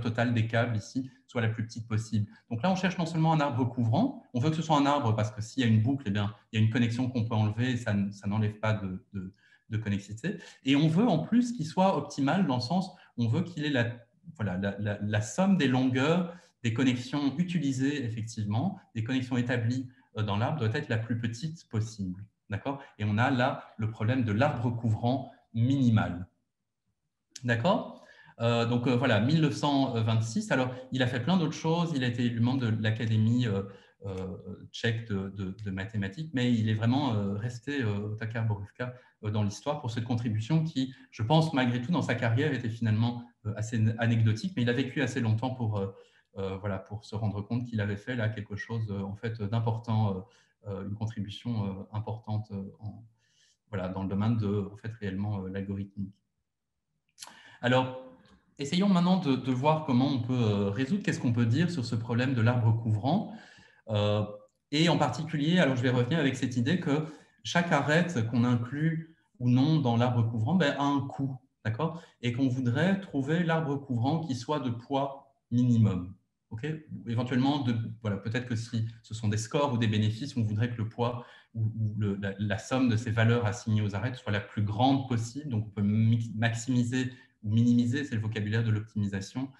totale des câbles ici soit la plus petite possible. Donc là, on cherche non seulement un arbre couvrant, on veut que ce soit un arbre parce que s'il y a une boucle, eh bien, il y a une connexion qu'on peut enlever et ça n'enlève pas de connexité. Et on veut en plus qu'il soit optimal dans le sens, on veut qu'il ait la somme des longueurs des connexions utilisées effectivement, des connexions établies dans l'arbre doit être la plus petite possible. D'accord ? Et on a là le problème de l'arbre couvrant minimal. D'accord ? Donc voilà, 1926. Alors, il a fait plein d'autres choses. Il a été membre de l'Académie tchèque de mathématiques, mais il est vraiment resté, Otakar Borůvka, dans l'histoire pour cette contribution qui, je pense, malgré tout, dans sa carrière, était finalement assez anecdotique, mais il a vécu assez longtemps pour se rendre compte qu'il avait fait là quelque chose en fait d'important, une contribution importante dans le domaine de réellement l'algorithmique. Alors, essayons maintenant de voir comment on peut résoudre, qu'est-ce qu'on peut dire sur ce problème de l'arbre couvrant. Et en particulier, alors je vais revenir avec cette idée que chaque arête qu'on inclut ou non dans l'arbre couvrant a un coût, d'accord ? Et qu'on voudrait trouver l'arbre couvrant qui soit de poids minimum. Okay ? Éventuellement, peut-être que si ce sont des scores ou des bénéfices, on voudrait que le poids ou la somme de ces valeurs assignées aux arêtes soit la plus grande possible. Donc, on peut maximiser ou minimiser, c'est le vocabulaire de l'optimisation.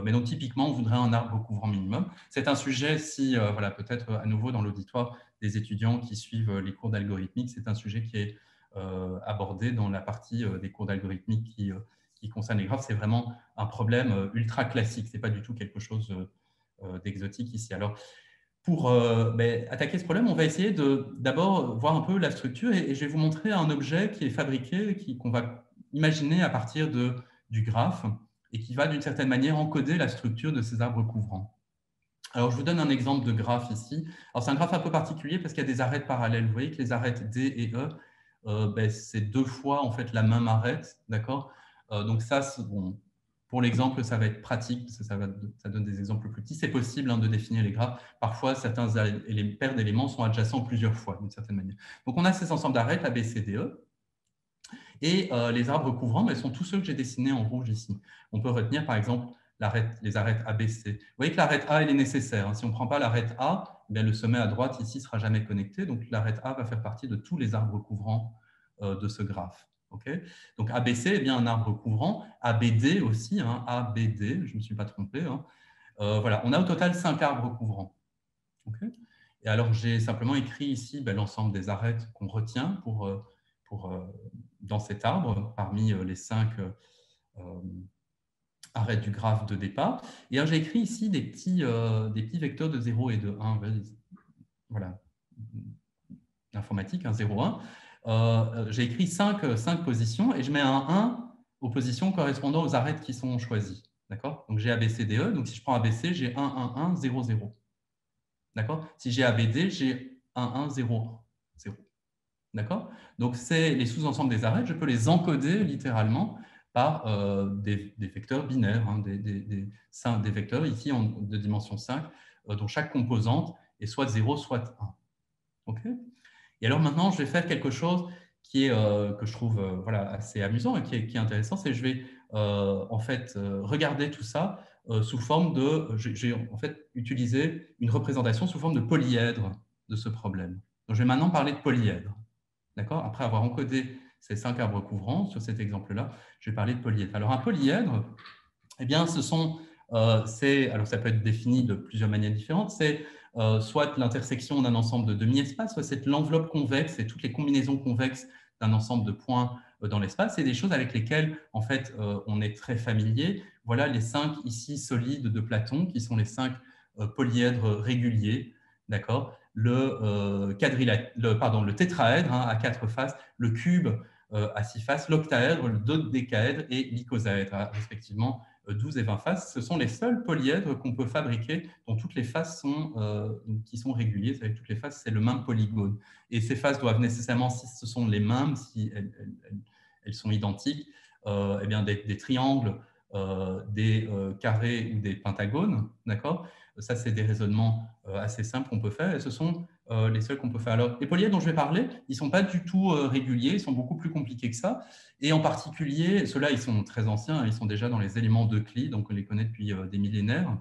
Mais donc, typiquement, on voudrait un arbre couvrant minimum. C'est un sujet, peut-être à nouveau dans l'auditoire des étudiants qui suivent les cours d'algorithmique, c'est un sujet qui est abordé dans la partie des cours d'algorithmique qui concerne les graphes. C'est vraiment un problème ultra classique, ce n'est pas du tout quelque chose d'exotique ici. Alors, pour attaquer ce problème, on va essayer d'abord voir un peu la structure et je vais vous montrer un objet qui est fabriqué, qu'on va imaginer à partir du graphe et qui va d'une certaine manière encoder la structure de ces arbres couvrants. Alors, je vous donne un exemple de graphe ici. Alors, c'est un graphe un peu particulier parce qu'il y a des arêtes parallèles. Vous voyez que les arêtes D et E c'est 2 fois en fait la même arête, d'accord. Donc ça, bon, pour l'exemple, ça va être pratique, parce que ça donne des exemples plus petits. C'est possible hein, de définir les graphes. Parfois, certains paires d'éléments sont adjacents plusieurs fois, d'une certaine manière. Donc, on a ces ensembles d'arêtes, A, B, C, D, E. Et les arbres couvrants, sont tous ceux que j'ai dessinés en rouge ici. On peut retenir, par exemple, les arêtes A, B, C. Vous voyez que l'arête A, elle est nécessaire. Hein. Si on ne prend pas l'arête A, le sommet à droite, ici, ne sera jamais connecté. Donc, l'arête A va faire partie de tous les arbres couvrants de ce graphe. Okay, donc ABC, un arbre couvrant. ABD aussi, hein, ABD, je ne me suis pas trompé. Hein. Voilà, on a au total 5 arbres couvrants. Okay, et alors, j'ai simplement écrit ici l'ensemble des arêtes qu'on retient dans cet arbre, parmi les 5 arêtes du graphe de départ. Et j'ai écrit ici des petits vecteurs de 0 et de 1. Voilà, informatique, 0, 1. J'ai écrit 5 positions et je mets un 1 aux positions correspondant aux arêtes qui sont choisies. D'accord. Donc, j'ai ABCDE. Donc, si je prends ABC, j'ai 1, 1, 1, 0, 0. D'accord. Si j'ai ABD, j'ai 1, 1, 0, 0. D'accord. Donc, c'est les sous-ensembles des arêtes. Je peux les encoder littéralement par des vecteurs binaires, hein, des vecteurs ici de dimension 5, dont chaque composante est soit 0, soit 1. Okay. Et alors maintenant, je vais faire quelque chose que je trouve assez amusant et qui est intéressant, c'est que je vais en fait regarder tout ça sous forme de… J'ai en fait utilisé une représentation sous forme de polyèdre de ce problème. Donc, je vais maintenant parler de polyèdre. D'accord. Après avoir encodé ces 5 arbres couvrants sur cet exemple-là, je vais parler de polyèdre. Alors, un polyèdre, alors ça peut être défini de plusieurs manières différentes. C'est soit l'intersection d'un ensemble de demi-espaces, soit c'est l'enveloppe convexe et toutes les combinaisons convexes d'un ensemble de points dans l'espace. C'est des choses avec lesquelles, en fait, on est très familier. Voilà les 5 ici solides de Platon, qui sont les 5 polyèdres réguliers. D'accord. Le tétraèdre à 4 faces, le cube à 6 faces, l'octaèdre, le dodécaèdre et l'icosaèdre, respectivement 12 et 20 faces. Ce sont les seuls polyèdres qu'on peut fabriquer dont toutes les faces qui sont réguliers. C'est-à-dire que toutes les faces, c'est le même polygone. Et ces faces doivent nécessairement, si ce sont les mêmes, si elles sont identiques, des triangles, des carrés ou des pentagones. D'accord. Ça, c'est des raisonnements assez simples qu'on peut faire et ce sont les seuls qu'on peut faire. Alors, les polyèdres dont je vais parler, ils ne sont pas du tout réguliers, ils sont beaucoup plus compliqués que ça. Et en particulier, ceux-là, ils sont très anciens, ils sont déjà dans les éléments d'Euclide, donc on les connaît depuis des millénaires.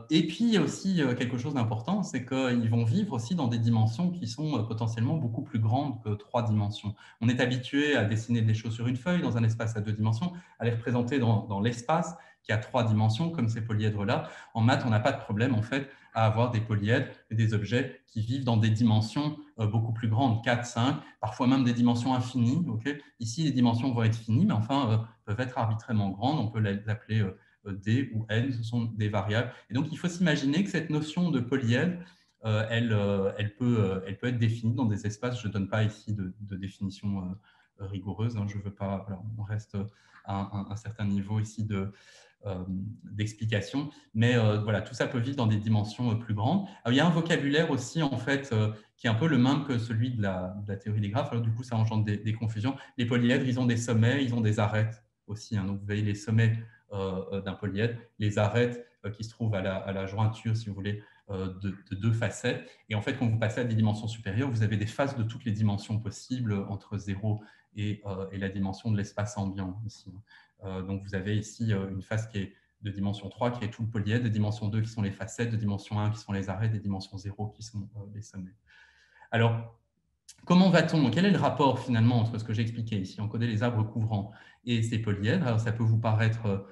Et puis, il y a aussi quelque chose d'important, c'est qu'ils vont vivre aussi dans des dimensions qui sont potentiellement beaucoup plus grandes que 3 dimensions. On est habitué à dessiner des choses sur une feuille dans un espace à 2 dimensions, à les représenter dans l'espace qui a 3 dimensions, comme ces polyèdres-là. En maths, on n'a pas de problème, en fait, à avoir des polyèdres et des objets qui vivent dans des dimensions beaucoup plus grandes, 4, 5, parfois même des dimensions infinies. Okay. Ici, les dimensions vont être finies, mais enfin, peuvent être arbitrairement grandes. On peut les appeler D ou N, ce sont des variables. Et donc, il faut s'imaginer que cette notion de polyèdre, elle peut être définie dans des espaces. Je ne donne pas ici de définition rigoureuse. Hein, je veux pas, voilà, on reste à un certain niveau ici d'explication. Mais voilà, tout ça peut vivre dans des dimensions plus grandes. Alors, il y a un vocabulaire aussi, en fait, qui est un peu le même que celui de la théorie des graphes. Alors, du coup, ça engendre des confusions. Les polyèdres, ils ont des sommets, ils ont des arêtes aussi. Hein. Donc, vous voyez les sommets d'un polyèdre, les arêtes qui se trouvent à la jointure, si vous voulez, de 2 facettes. Et en fait, quand vous passez à des dimensions supérieures, vous avez des faces de toutes les dimensions possibles entre 0 et la dimension de l'espace ambiant ici. Donc, vous avez ici une face qui est de dimension 3 qui est tout le polyèdre, de dimension 2 qui sont les facettes, de dimension 1 qui sont les arêtes, de dimension 0 qui sont les sommets. Alors, comment va-t-on? Quel est le rapport finalement entre ce que j'ai expliqué ici, encoder les arbres couvrants et ces polyèdres? Alors, ça peut vous paraître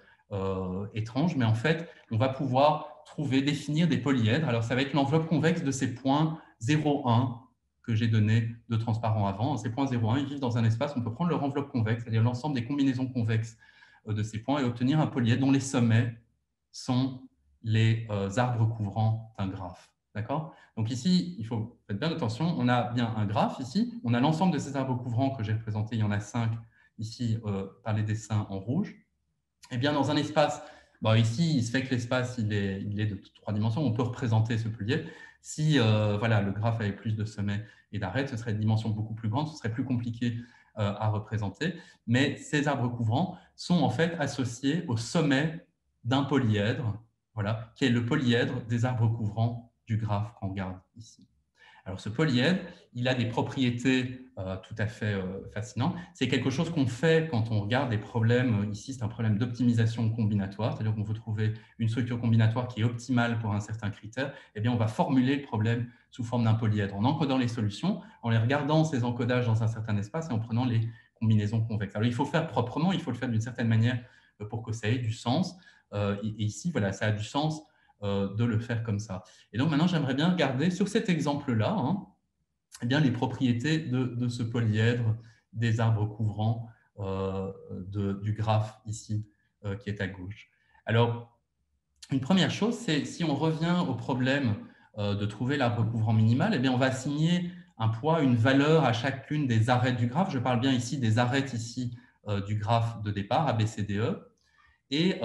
étrange, mais en fait, on va pouvoir définir des polyèdres. Alors, ça va être l'enveloppe convexe de ces points 0, 1 que j'ai donné de transparent avant. Ces points 0, 1, ils vivent dans un espace, on peut prendre leur enveloppe convexe, c'est-à-dire l'ensemble des combinaisons convexes de ces points et obtenir un polyèdre dont les sommets sont les arbres couvrants d'un graphe. D'accord? Donc ici, il faut faire bien attention, on a bien un graphe ici, on a l'ensemble de ces arbres couvrants que j'ai représentés, il y en a 5 ici par les dessins en rouge. Et bien dans un espace Bon, ici, il se fait que l'espace il est de 3 dimensions. On peut représenter ce polyèdre. Si voilà, le graphe avait plus de sommets et d'arêtes, ce serait une dimension beaucoup plus grande, ce serait plus compliqué à représenter. Mais ces arbres couvrants sont en fait associés au sommet d'un polyèdre, voilà, qui est le polyèdre des arbres couvrants du graphe qu'on regarde ici. Alors ce polyèdre, il a des propriétés tout à fait fascinantes. C'est quelque chose qu'on fait quand on regarde des problèmes. Ici, c'est un problème d'optimisation combinatoire, c'est-à-dire qu'on veut trouver une structure combinatoire qui est optimale pour un certain critère. Eh bien, on va formuler le problème sous forme d'un polyèdre en encodant les solutions, en les regardant ces encodages dans un certain espace et en prenant les combinaisons convexes. Alors, il faut le faire proprement, il faut le faire d'une certaine manière pour que ça ait du sens. Et ici, voilà, ça a du sens de le faire comme ça. Et donc maintenant, j'aimerais bien regarder sur cet exemple-là eh bien, les propriétés de ce polyèdre des arbres couvrants du graphe ici qui est à gauche. Alors, une première chose, c'est si on revient au problème de trouver l'arbre couvrant minimal, eh bien, on va assigner un poids, une valeur à chacune des arêtes du graphe. Je parle bien ici des arêtes ici du graphe de départ, A, B, C, D, E. Et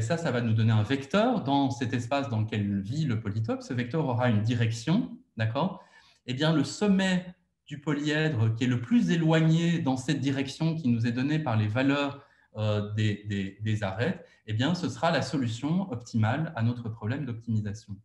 ça va nous donner un vecteur dans cet espace dans lequel vit le polytope. Ce vecteur aura une direction, d'accord? Eh bien, le sommet du polyèdre qui est le plus éloigné dans cette direction qui nous est donnée par les valeurs des arêtes, eh bien, ce sera la solution optimale à notre problème d'optimisation.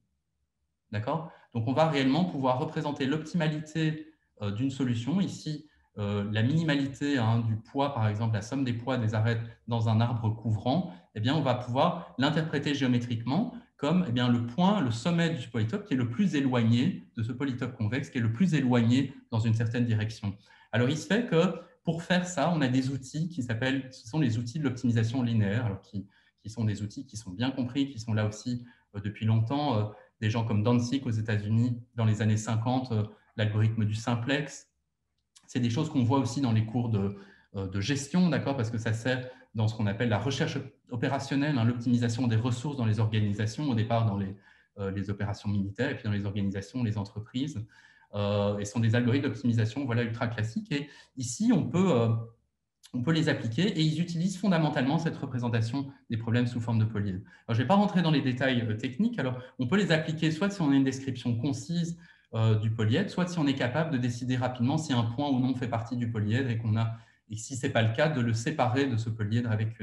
D'accord? Donc, on va réellement pouvoir représenter l'optimalité d'une solution. Ici, la minimalité du poids, par exemple, la somme des poids des arêtes dans un arbre couvrant, eh bien, on va pouvoir l'interpréter géométriquement comme eh bien, le point, le sommet du polytope qui est le plus éloigné de ce polytope convexe, qui est le plus éloigné dans une certaine direction. Alors, il se fait que pour faire ça, on a des outils qui s'appellent, ce sont les outils de l'optimisation linéaire, alors qui sont des outils qui sont bien compris, qui sont là aussi depuis longtemps. Des gens comme Danzig aux États-Unis dans les années 50, l'algorithme du simplex. C'est des choses qu'on voit aussi dans les cours de gestion, d'accord, parce que ça sert dans ce qu'on appelle la recherche opérationnelle, l'optimisation des ressources dans les organisations, au départ dans les opérations militaires et puis dans les organisations, les entreprises. Et ce sont des algorithmes d'optimisation voilà, ultra classiques. Et ici, on peut les appliquer et ils utilisent fondamentalement cette représentation des problèmes sous forme de polyèdre. Alors, je ne vais pas rentrer dans les détails techniques. Alors, on peut les appliquer soit si on a une description concise du polyèdre, soit si on est capable de décider rapidement si un point ou non fait partie du polyèdre et si ce n'est pas le cas, de le séparer de ce polyèdre avec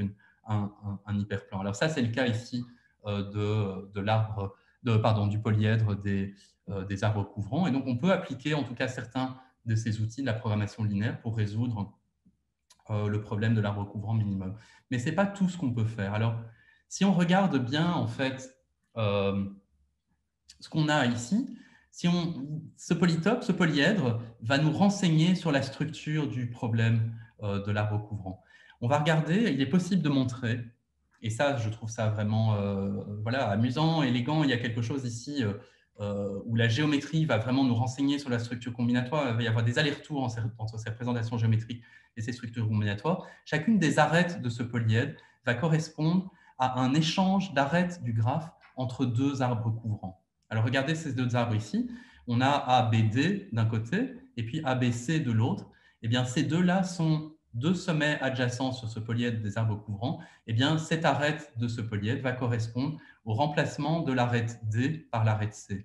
un hyperplan. Alors ça, c'est le cas ici du polyèdre des arbres couvrants. Et donc, on peut appliquer en tout cas certains de ces outils de la programmation linéaire pour résoudre le problème de l'arbre couvrant minimum. Mais ce n'est pas tout ce qu'on peut faire. Alors, si on regarde bien, en fait, ce qu'on a ici, ce polytope, ce polyèdre, va nous renseigner sur la structure du problème de l'arbre couvrant. On va regarder, il est possible de montrer, et ça, je trouve ça vraiment voilà, amusant, élégant. Il y a quelque chose ici où la géométrie va vraiment nous renseigner sur la structure combinatoire. Il va y avoir des allers-retours entre ces représentations géométriques et ces structures combinatoires. Chacune des arêtes de ce polyèdre va correspondre à un échange d'arêtes du graphe entre deux arbres couvrants. Alors, regardez ces deux arbres ici. On a ABD d'un côté et puis ABC de l'autre. Eh bien, ces deux-là sont deux sommets adjacents sur ce polyèdre des arbres couvrants. Eh bien, cette arête de ce polyèdre va correspondre au remplacement de l'arête D par l'arête C.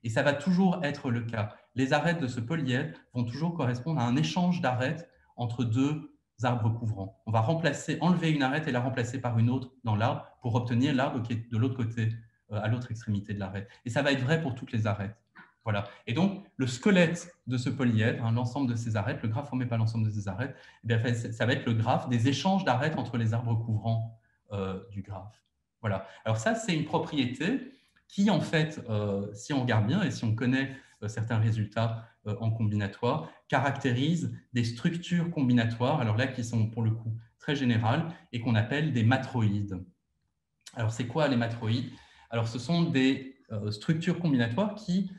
Et ça va toujours être le cas. Les arêtes de ce polyèdre vont toujours correspondre à un échange d'arêtes entre deux arbres couvrants. On va enlever une arête et la remplacer par une autre dans l'arbre pour obtenir l'arbre qui est de l'autre côté, à l'autre extrémité de l'arête. Et ça va être vrai pour toutes les arêtes. Voilà. Et donc, le squelette de ce polyèdre, l'ensemble de ces arêtes, le graphe formé par l'ensemble de ces arêtes, eh bien, ça va être le graphe des échanges d'arêtes entre les arbres couvrants du graphe. Voilà. Alors ça, c'est une propriété qui, en fait, si on regarde bien et si on connaît certains résultats en combinatoire, caractérise des structures combinatoires, alors là, qui sont pour le coup très générales et qu'on appelle des matroïdes. Alors, c'est quoi les matroïdes? Alors, ce sont des structures combinatoires qui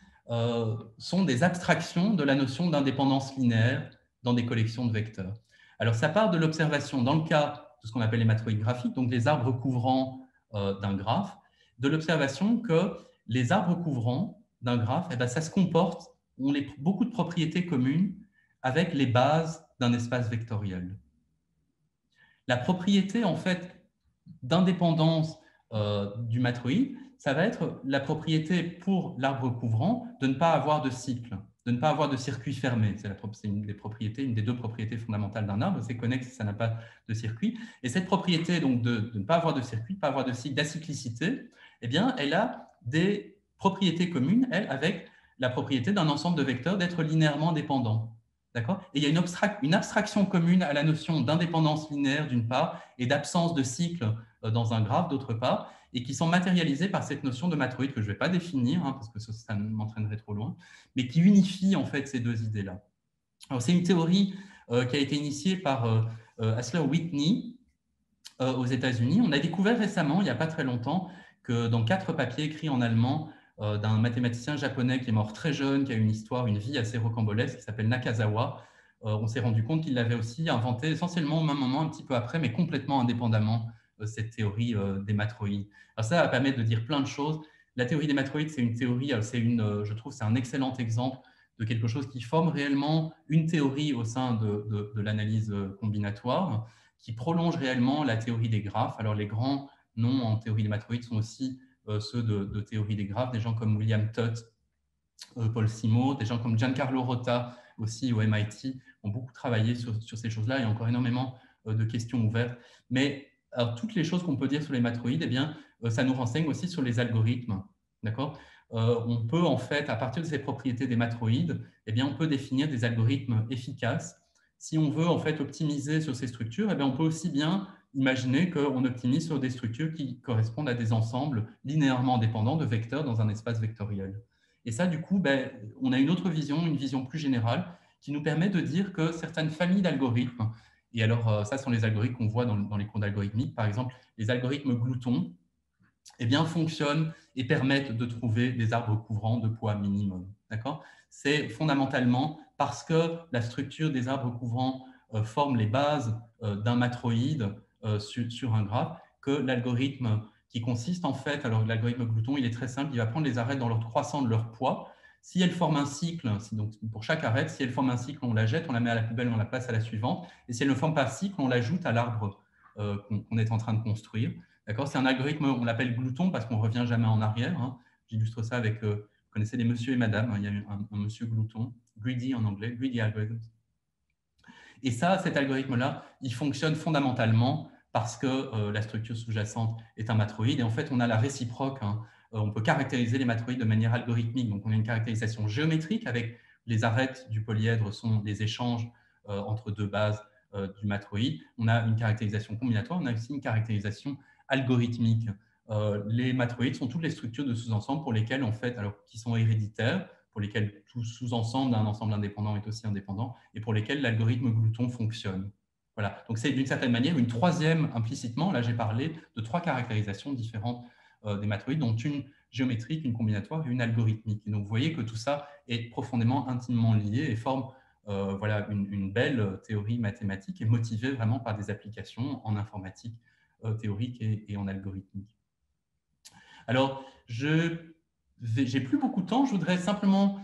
sont des abstractions de la notion d'indépendance linéaire dans des collections de vecteurs. Alors, ça part de l'observation, dans le cas de ce qu'on appelle les matroïdes graphiques, donc les arbres couvrants d'un graphe, de l'observation que les arbres couvrants d'un graphe, eh bien, ça se comporte, ont beaucoup de propriétés communes avec les bases d'un espace vectoriel. La propriété, en fait, d'indépendance du matroïde, ça va être la propriété pour l'arbre couvrant de ne pas avoir de cycle, de ne pas avoir de circuit fermé. C'est une des propriétés, une des deux propriétés fondamentales d'un arbre, c'est connexe si ça n'a pas de circuit. Et cette propriété donc de ne pas avoir de circuit, de ne pas avoir de cycle, d'acyclicité, eh bien, elle a des propriétés communes, elle, avec la propriété d'un ensemble de vecteurs d'être linéairement dépendants. D'accord ? Et il y a une abstraction commune à la notion d'indépendance linéaire d'une part et d'absence de cycle dans un graphe d'autre part, et qui sont matérialisés par cette notion de matroïde que je ne vais pas définir, parce que ça m'entraînerait trop loin, mais qui unifie en fait ces deux idées-là. Alors c'est une théorie qui a été initiée par Hassler Whitney aux États-Unis. On a découvert récemment, il n'y a pas très longtemps, que dans 4 papiers écrits en allemand d'un mathématicien japonais qui est mort très jeune, qui a une histoire, une vie assez rocambolesque, qui s'appelle Nakazawa, on s'est rendu compte qu'il l'avait aussi inventé essentiellement au même moment, un petit peu après, mais complètement indépendamment, cette théorie des matroïdes. Alors ça permet de dire plein de choses. La théorie des matroïdes, c'est une théorie, je trouve, c'est un excellent exemple de quelque chose qui forme réellement une théorie au sein de l'analyse combinatoire, qui prolonge réellement la théorie des graphes. Alors les grands noms en théorie des matroïdes sont aussi ceux de théorie des graphes, des gens comme William Tutt, Paul Simo, des gens comme Giancarlo Rota aussi au MIT ont beaucoup travaillé sur ces choses-là. Il y a encore énormément de questions ouvertes. Mais alors, toutes les choses qu'on peut dire sur les matroïdes, eh bien, ça nous renseigne aussi sur les algorithmes. D'accord ? On peut en fait, à partir de ces propriétés des matroïdes, eh bien, on peut définir des algorithmes efficaces. Si on veut en fait optimiser sur ces structures, eh bien, on peut aussi bien imaginer qu'on optimise sur des structures qui correspondent à des ensembles linéairement dépendants de vecteurs dans un espace vectoriel. Et ça, du coup, on a une autre vision, une vision plus générale, qui nous permet de dire que certaines familles d'algorithmes, et alors ça sont les algorithmes qu'on voit dans les cours d'algorithmique, par exemple, les algorithmes gloutons, eh bien, fonctionnent et permettent de trouver des arbres couvrants de poids minimum. D'accord ? C'est fondamentalement parce que la structure des arbres couvrants forme les bases d'un matroïde sur un graphe que l'algorithme qui consiste en fait, alors l'algorithme glouton, il est très simple, il va prendre les arêtes dans l'ordre croissant de leur poids. Si elle forme un cycle, donc pour chaque arête, si elle forme un cycle, on la jette, on la met à la poubelle, on la place à la suivante. Et si elle ne forme pas de cycle, on l'ajoute à l'arbre qu'on est en train de construire. C'est un algorithme, on l'appelle glouton parce qu'on ne revient jamais en arrière. J'illustre ça avec, vous connaissez les monsieur et madame, il y a un monsieur glouton, greedy en anglais, greedy algorithm. Et ça, cet algorithme-là, il fonctionne fondamentalement parce que la structure sous-jacente est un matroïde. Et en fait, on a la réciproque. On peut caractériser les matroïdes de manière algorithmique. Donc, on a une caractérisation géométrique avec les arêtes du polyèdre sont des échanges entre deux bases du matroïde. On a une caractérisation combinatoire. On a aussi une caractérisation algorithmique. Les matroïdes sont toutes les structures de sous-ensembles pour lesquelles, en fait, alors qui sont héréditaires, pour lesquels tout sous-ensemble d'un ensemble indépendant est aussi indépendant, et pour lesquels l'algorithme glouton fonctionne. Voilà. Donc c'est d'une certaine manière une troisième, implicitement, là j'ai parlé de 3 caractérisations différentes des matroïdes, dont une géométrique, une combinatoire et une algorithmique. Et donc vous voyez que tout ça est profondément, intimement lié et forme voilà, une belle théorie mathématique et motivée vraiment par des applications en informatique théorique et en algorithmique. Alors, j'ai plus beaucoup de temps, je voudrais simplement,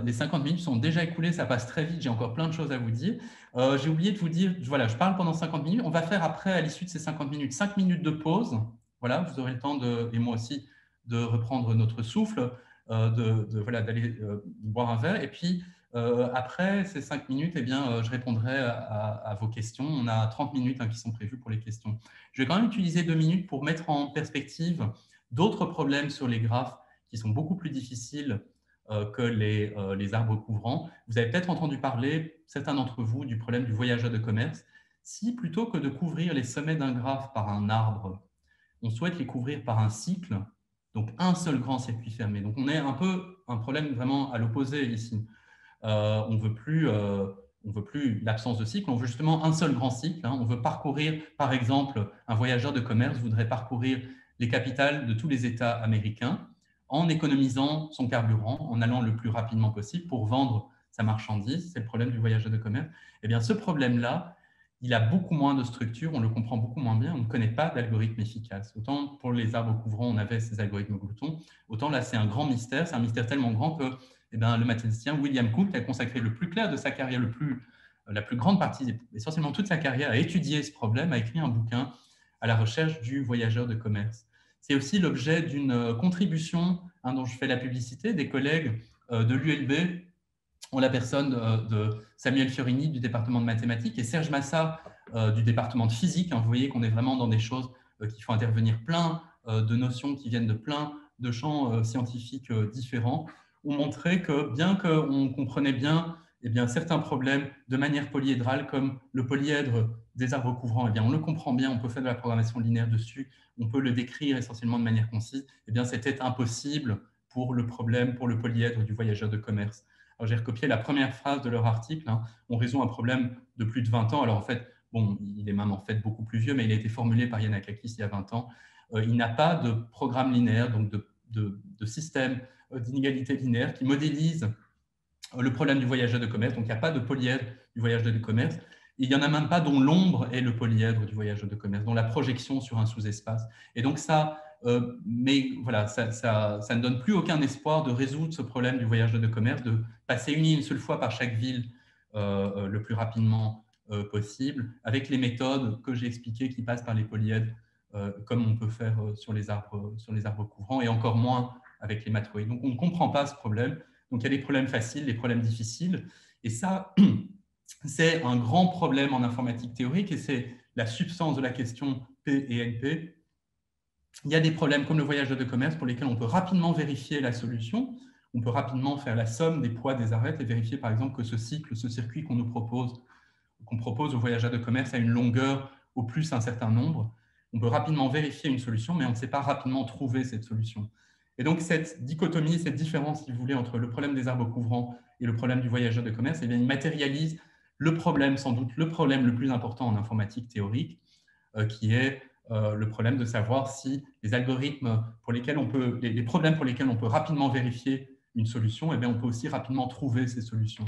les 50 minutes sont déjà écoulées, ça passe très vite, j'ai encore plein de choses à vous dire. J'ai oublié de vous dire, voilà, je parle pendant 50 minutes, on va faire après, à l'issue de ces 50 minutes, 5 minutes de pause. Voilà, vous aurez le temps, et moi aussi, de reprendre notre souffle, voilà, d'aller boire un verre. Et puis, après ces 5 minutes, eh bien, je répondrai à vos questions. On a 30 minutes qui sont prévues pour les questions. Je vais quand même utiliser 2 minutes pour mettre en perspective d'autres problèmes sur les graphes qui sont beaucoup plus difficiles que les arbres couvrants. Vous avez peut-être entendu parler, certains d'entre vous, du problème du voyageur de commerce. Si plutôt que de couvrir les sommets d'un graphe par un arbre, on souhaite les couvrir par un cycle, donc un seul grand circuit fermé. Donc on est un peu un problème vraiment à l'opposé ici. On ne veut plus l'absence de cycle, on veut justement un seul grand cycle. On veut parcourir, par exemple, un voyageur de commerce voudrait parcourir les capitales de tous les États américains en économisant son carburant, en allant le plus rapidement possible pour vendre sa marchandise. C'est le problème du voyageur de commerce. Eh bien, ce problème-là, il a beaucoup moins de structure, on le comprend beaucoup moins bien, on ne connaît pas d'algorithme efficace. Autant pour les arbres couvrants, on avait ces algorithmes gloutons, autant là, c'est un grand mystère. C'est un mystère tellement grand que le mathématicien William Cook a consacré le plus clair de sa carrière, la plus grande partie, essentiellement toute sa carrière, à étudier ce problème, a écrit un bouquin à la recherche du voyageur de commerce. c'est aussi l'objet d'une contribution dont je fais la publicité, des collègues de l'ULB, en la personne de Samuel Fiorini du département de mathématiques et Serge Massa du département de physique. Vous voyez qu'on est vraiment dans des choses qui font intervenir plein de notions qui viennent de plein de champs scientifiques différents, ont montré que bien qu'on comprenait bien, eh bien certains problèmes de manière polyédrale, comme le polyèdre des arbres couvrants, eh bien on le comprend bien, on peut faire de la programmation linéaire dessus, on peut le décrire essentiellement de manière concise, eh bien c'était impossible pour le problème, pour le polyèdre du voyageur de commerce. J'ai recopié la première phrase de leur article. On résout un problème de plus de 20 ans. Alors en fait, bon, il est même en fait beaucoup plus vieux, mais il a été formulé par Yannakakis il y a 20 ans. Il n'a pas de programme linéaire, donc de système d'inégalité linéaire qui modélise le problème du voyageur de commerce. Donc il n'y a pas de polyèdre du voyageur de commerce. Et il n'y en a même pas dont l'ombre est le polyèdre du voyageur de commerce, dont la projection sur un sous-espace. Et donc ça, mais voilà, ça ne donne plus aucun espoir de résoudre ce problème du voyageur de commerce, de passer une seule fois par chaque ville le plus rapidement possible, avec les méthodes que j'ai expliquées qui passent par les polyèdres, comme on peut faire sur les arbres couvrants, et encore moins avec les matroïdes. Donc on ne comprend pas ce problème. Donc il y a des problèmes faciles, des problèmes difficiles, et ça, c'est un grand problème en informatique théorique, et c'est la substance de la question P et NP. Il y a des problèmes comme le voyageur de commerce pour lesquels on peut rapidement vérifier la solution. On peut rapidement faire la somme des poids des arêtes et vérifier par exemple que ce cycle, ce circuit qu'on propose au voyageur de commerce a une longueur au plus un certain nombre. On peut rapidement vérifier une solution, mais on ne sait pas rapidement trouver cette solution. Et donc cette dichotomie, cette différence, si vous voulez, entre le problème des arbres couvrants et le problème du voyageur de commerce, eh bien, il matérialise le problème, sans doute le problème le plus important en informatique théorique, qui est le problème de savoir si les algorithmes pour lesquels on peut, les problèmes pour lesquels on peut rapidement vérifier une solution, eh bien, on peut aussi rapidement trouver ces solutions.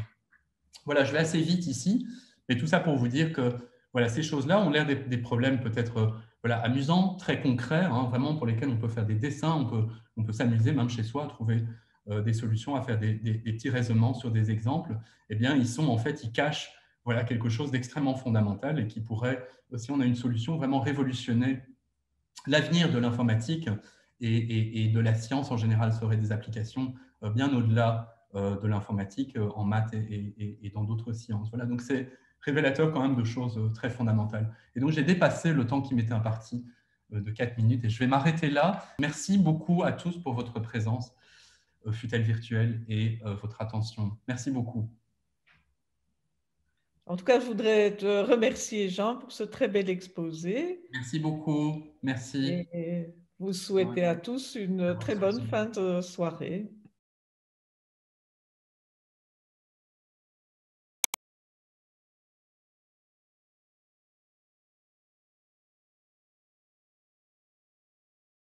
Voilà, je vais assez vite ici, mais tout ça pour vous dire que voilà, ces choses-là ont l'air des problèmes peut-être voilà, amusants, très concrets, vraiment pour lesquels on peut faire des dessins, on peut s'amuser même chez soi à trouver des solutions, à faire des petits raisonnements sur des exemples. Eh bien, ils cachent voilà, quelque chose d'extrêmement fondamental et qui pourrait, si on a une solution, vraiment révolutionner l'avenir de l'informatique et de la science en général. Ça aurait des applications bien au-delà de l'informatique en maths et dans d'autres sciences. Voilà, donc c'est révélateur quand même de choses très fondamentales. Et donc j'ai dépassé le temps qui m'était imparti de 4 minutes et je vais m'arrêter là. Merci beaucoup à tous pour votre présence, fut-elle virtuelle, et votre attention. Merci beaucoup. En tout cas, je voudrais te remercier, Jean, pour ce très bel exposé. Merci beaucoup. Merci. Et vous souhaiter à tous une très bonne fin de soirée.